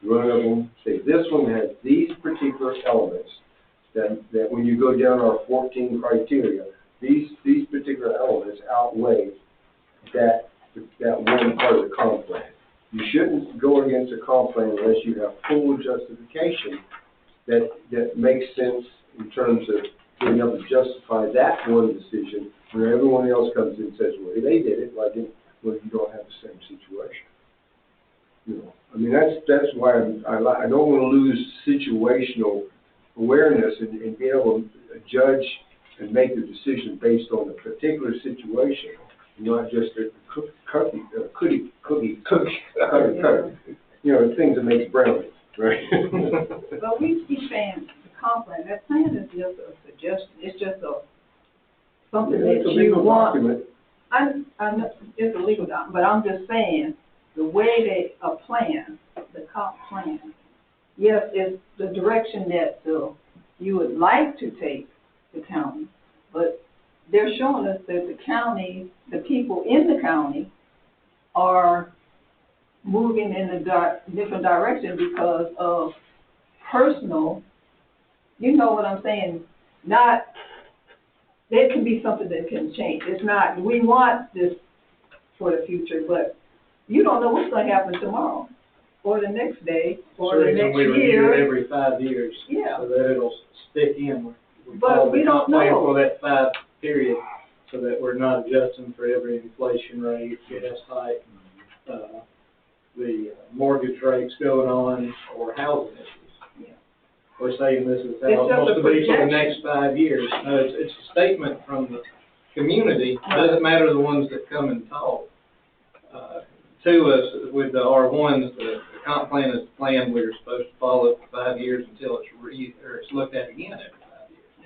run of them. Say, this one has these particular elements that when you go down our 14 criteria, these particular elements outweigh that one part of the comp plan. You shouldn't go against a comp plan unless you have full justification that makes sense in terms of being able to justify that one decision when everyone else comes in and says, well, they did it, well, you don't have the same situation. I mean, that's why I don't want to lose situational awareness and be able to judge and make the decision based on the particular situation, not just a cookie cutter. Things that make brownies, right? But we keep saying the comp plan. That plan is just a suggestion. It's just something It's that a you legal want. document. I know it's a legal document, but I'm just saying the way a plan, the comp plan, yes, it's the direction that you would like to take the county, but they're showing us that the county, the people in the county, are moving in a different direction because of personal, you know what I'm saying, there can be something that can change. It's not, we want this for the future, but you don't know what's going to happen tomorrow, or the next day, or the next we review year. it every 5 years. Yeah. So that it'll stick in. But we don't Plan know. for that 5 period, so that we're not adjusting for every inflation rate, gas hike, the mortgage rates going on, or housing issues. Yeah. We're saying this is how It's it's just supposed a to be for the projection. next 5 years. No, it's a statement from the community. Doesn't matter the ones that come and talk. To us, with the R1s, the comp plan is the plan we're supposed to follow for 5 years until it's looked at again every 5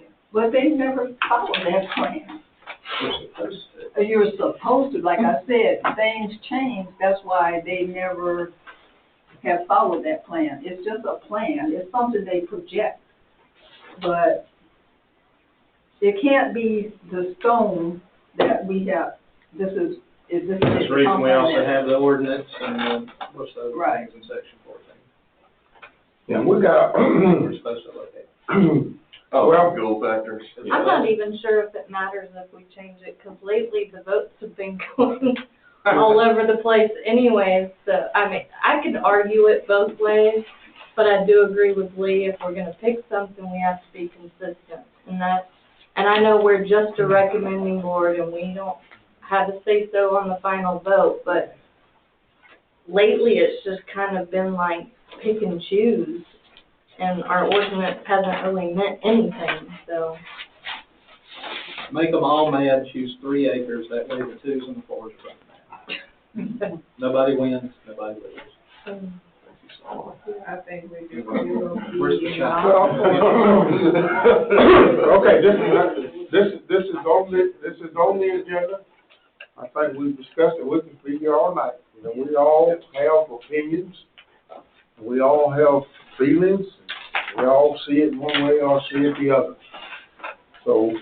years. But they never followed that plan. We're supposed to. You're supposed to, like I said, things change, that's why they never have followed that plan. It's just a plan, it's something they project, but it can't be the stone that we have, this is That's the reason we also have the ordinance and, what's the other Right. things in section 14. Yeah, we got, We're supposed to look at. Oh, Well- goal factors. I'm not even sure if it matters if we change it, because lately the votes have been going all over the place anyways, so, I mean, I could argue it both ways, but I do agree with Lee, if we're gonna pick something, we have to be consistent, and I know we're just a recommending board, and we don't have a say-so on the final vote, but lately it's just kind of been like pick and choose, and our ordinance hasn't really meant anything, so. Make them all mad, choose 3 acres, that way the 2s and the 4s are mad. Nobody wins, nobody loses. I think we do. Where's the shot? Okay, this is on the agenda. I think we've discussed it, we can be here all night. You know, we all have opinions, we all have feelings, we all see it one way or see it the other. So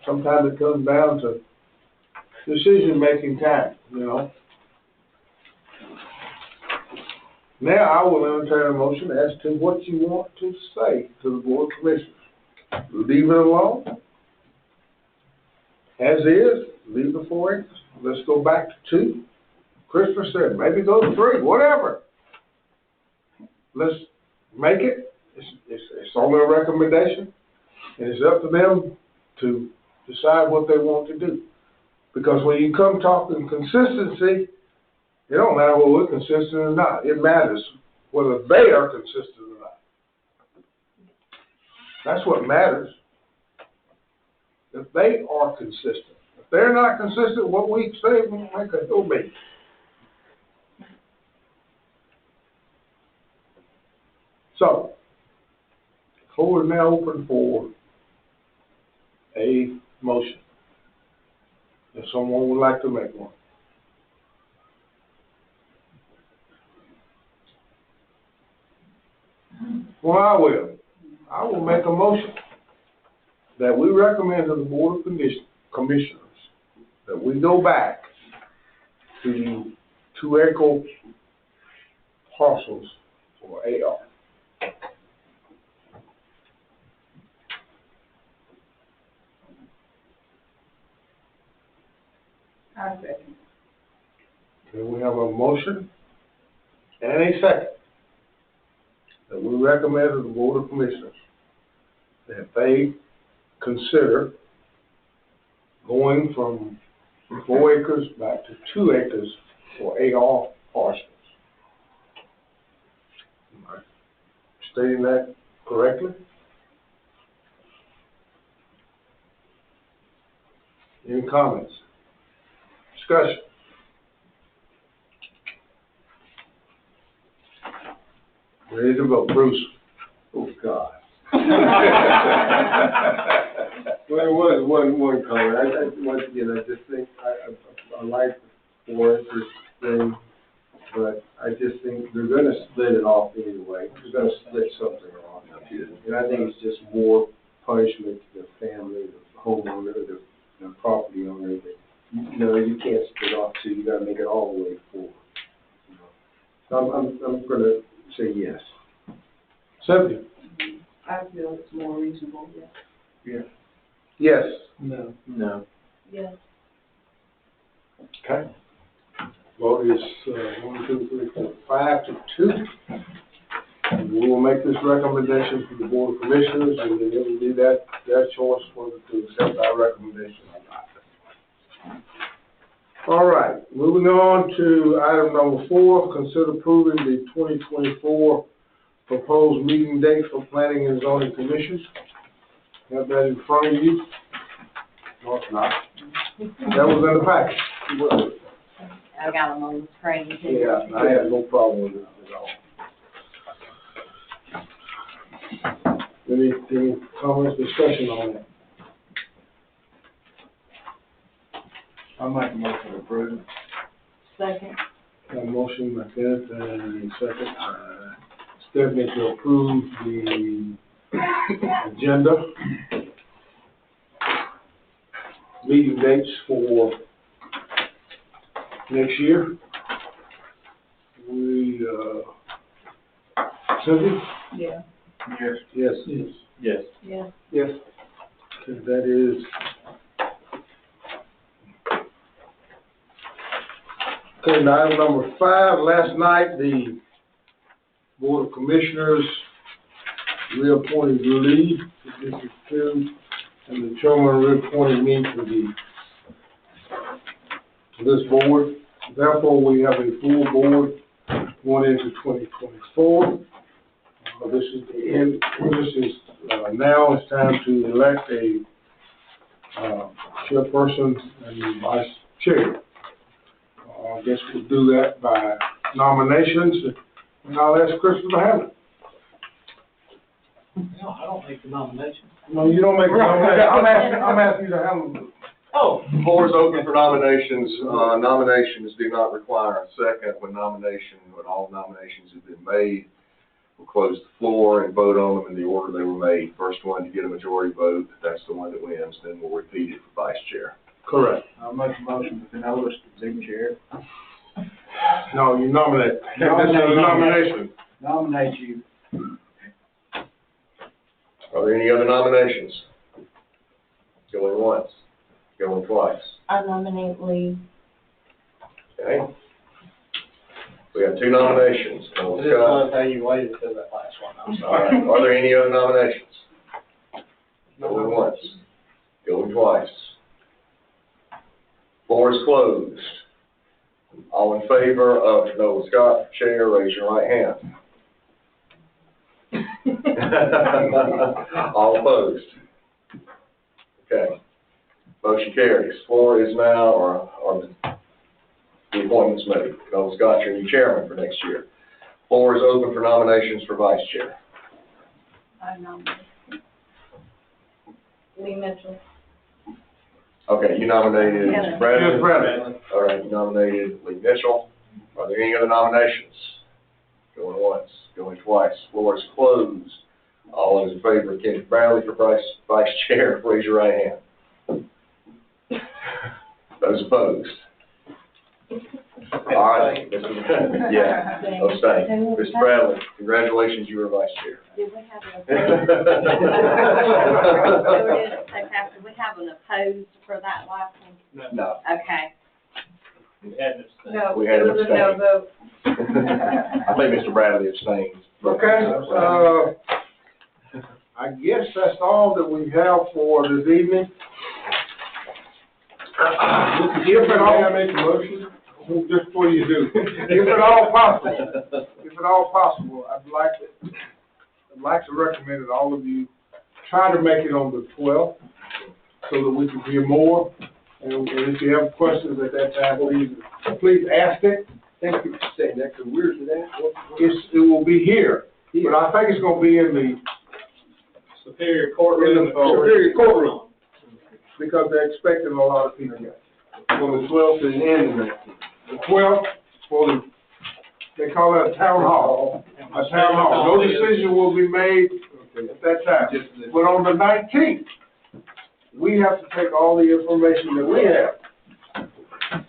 sometimes it comes down to decision-making time, you know. Now I will entertain a motion as to what you want to say to the Board of Commissioners. Leave it alone, as is, leave the 4 acres, let's go back to 2. Christopher said, maybe go to 3, whatever. Let's make it, it's only a recommendation, and it's up to them to decide what they want to do. Because when you come talking consistency, it don't matter whether we're consistent or not, it matters whether they are consistent or not. That's what matters. If they are consistent. If they're not consistent, what we say, we make a hill meeting. So, the floor is now open for a motion. If someone would like to make one. Well, I will make a motion that we recommend to the Board of Commissioners that we go back to the 2-acre parcels for AR. I second. Okay, we have a motion and a second that we recommend to the Board of Commissioners that they consider going from 4 acres back to 2 acres for AR parcels. Am I stating that correctly? Any comments? Discussion? Ready to vote, Bruce? Oh, God. Well, one comment, once again, I just think, I like the 4 acre thing, but I just think they're gonna split it off anyway, they're gonna split something off. And I think it's just more punishment to the family, the homeowner, the property owner, that, you know, you can't split off 2, you gotta make it all the way 4. You know. So I'm gonna say yes. Cynthia? I feel it's more reasonable, yeah. Yeah. Yes. No. No. Yes. Okay. Vote is 1, 2, 3, 4, 5 to 2. And we will make this recommendation to the Board of Commissioners, and then it will be their choice whether to accept our recommendation or not. All right, moving on to item number 4, consider approving the 2024 proposed meeting date for Planning and Zoning Commission. Have that in front of you. No, it's not. That was in the package. I got them on the screen too. Yeah, I have no problem with it at all. Any comments, discussion on that? I make a motion to approve. Second. A motion by Kenneth and second, Stephanie to approve the agenda. Meeting dates for next year. We, Cindy? Yeah. Yes. Yes. Yes. Yeah. Yes. Okay, that is. Okay, now item number 5, last night, the Board of Commissioners reappointed Lee to District 2, and the chairman reappointed me to this board. Therefore, we have a full board going into 2024. This is the end, now it's time to elect a chairperson and vice chair. I guess we'll do that by nominations, and I'll ask Christopher Hammond. No, I don't make the nomination. No, you don't make the nomination. I'm asking you to handle. Oh. The floor is open for nominations. Nominations do not require a second. When all nominations have been made, we'll close the floor and vote on them in the order they were made. First one to get a majority vote, that's the one that wins. Then we'll repeat it for vice chair. Correct. I'll make a motion with the notice to be chair. No, you nominate. This is a nomination. Nominate you. Are there any other nominations? Going once, going twice. I nominate Lee. Okay. We have 2 nominations. I just love how you waited till that last one, I'm All sorry. right. Are there any other nominations? Going once, going twice. Floor is closed. All in favor of Noel Scott, chair, raise your right hand. All opposed? Okay. Motion carries. Floor is now, or the appointment's made. Noel Scott, you're new chairman for next year. Floor is open for nominations for vice chair. I nominate Lee Mitchell. Okay, you nominated Yeah. Bradley. Yes, Bradley. All right, you nominated Lee Mitchell. Are there any other nominations? Going once, going twice. Floor is closed. All those in favor of Kenneth Bradley for vice chair, raise your right hand. Those opposed? All right, yeah, abstain. Mr. Bradley, congratulations, you are vice chair. Did we have an opposed? Do we have an opposed for that last one? No. Okay. We had this thing. No, We had it an was a no abstain. vote. I think Mr. Bradley abstains. Okay, I guess that's all that we have for this evening. If at all, I make a motion, just before you do, if at all possible, I'd like to recommend that all of you try to make it on the 12th, so that we can hear more. And if you have questions at that time, please ask it. Thank you for saying that, because where's it at? It will be here, but I think it's gonna be in the Superior courtroom. Superior courtroom, because they're expecting a lot of people. From the 12th to the end of it. The 12th, they call that a town hall, a town hall. No decision will be made at that time. But on the 19th, we have to take all the information that we have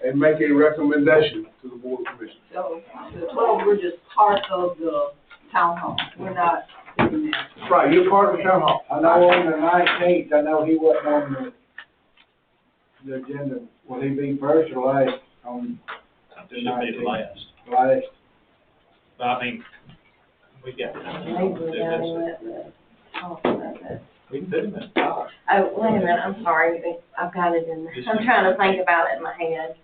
and make a recommendation to the Board of Commissioners. So, the 12, we're just part of the town hall. We're not sitting there. Right, you're part of the town hall. I know on the 19th, I know he wasn't on the agenda. Will he be first or last on the Should 19th? be the last. Last. But I mean, we got. We can do that. Oh, wait a minute, I'm sorry, I've got it in there. I'm trying to think about it in my head.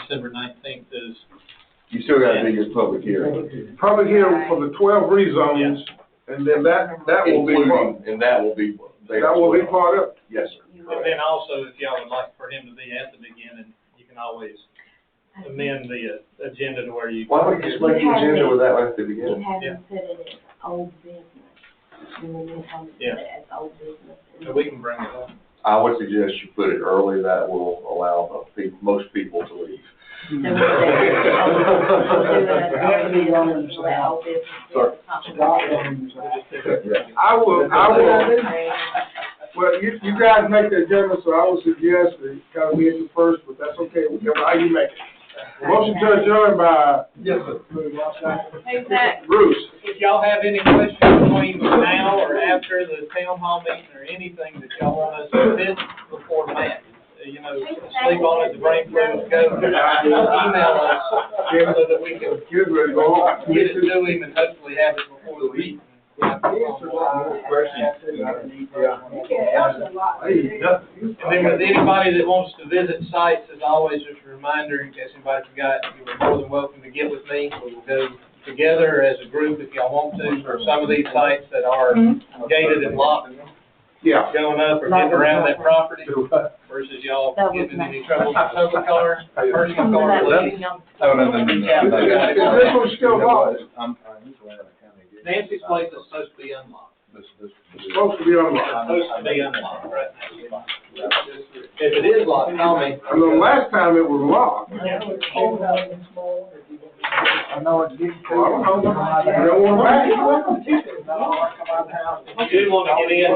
December 19th is, You still gotta do your public hearing. Public hearing for the 12 rezones, and then that will be part, Including, and that will be there that as will be well. part of it. Yes, sir. but then also, if y'all would like for him to be at the beginning, you can always amend the agenda to where you. Why don't we just make the agenda with that right at the You beginning? have him put it as old business. And then you have him put Yeah. it as old business. So we can bring it up. I would suggest you put it early, that will allow most people to leave. So we'll do it. I will, well, you guys make the agenda, so I would suggest that kind of be at the first, but that's okay, whichever, how you make it. Motion to adjourn by. Yes, sir. Who's that? Bruce. If y'all have any questions between now or after the town hall meeting or anything that y'all want us to fit before Matt, sleep on it, the brain flu go, email us so that we can get it to him and hopefully have it before the meeting. And then with anybody that wants to visit sites, as always, just a reminder, in case anybody forgot, you are more than welcome to get with me. We will go together as a group if y'all want to, for some of these sites that are gated and locked. Yeah. Going up or getting around that property versus y'all getting in any trouble with a public car, personal car. Oh, no. Is this one still locked? Nancy's place is supposed to be unlocked. Supposed to be unlocked. Supposed to be unlocked, right? If it is locked, call me. I know last time it was locked. I know it's getting. Well, I don't know. You don't want to back it? No, I come out of the house. You do want to get in.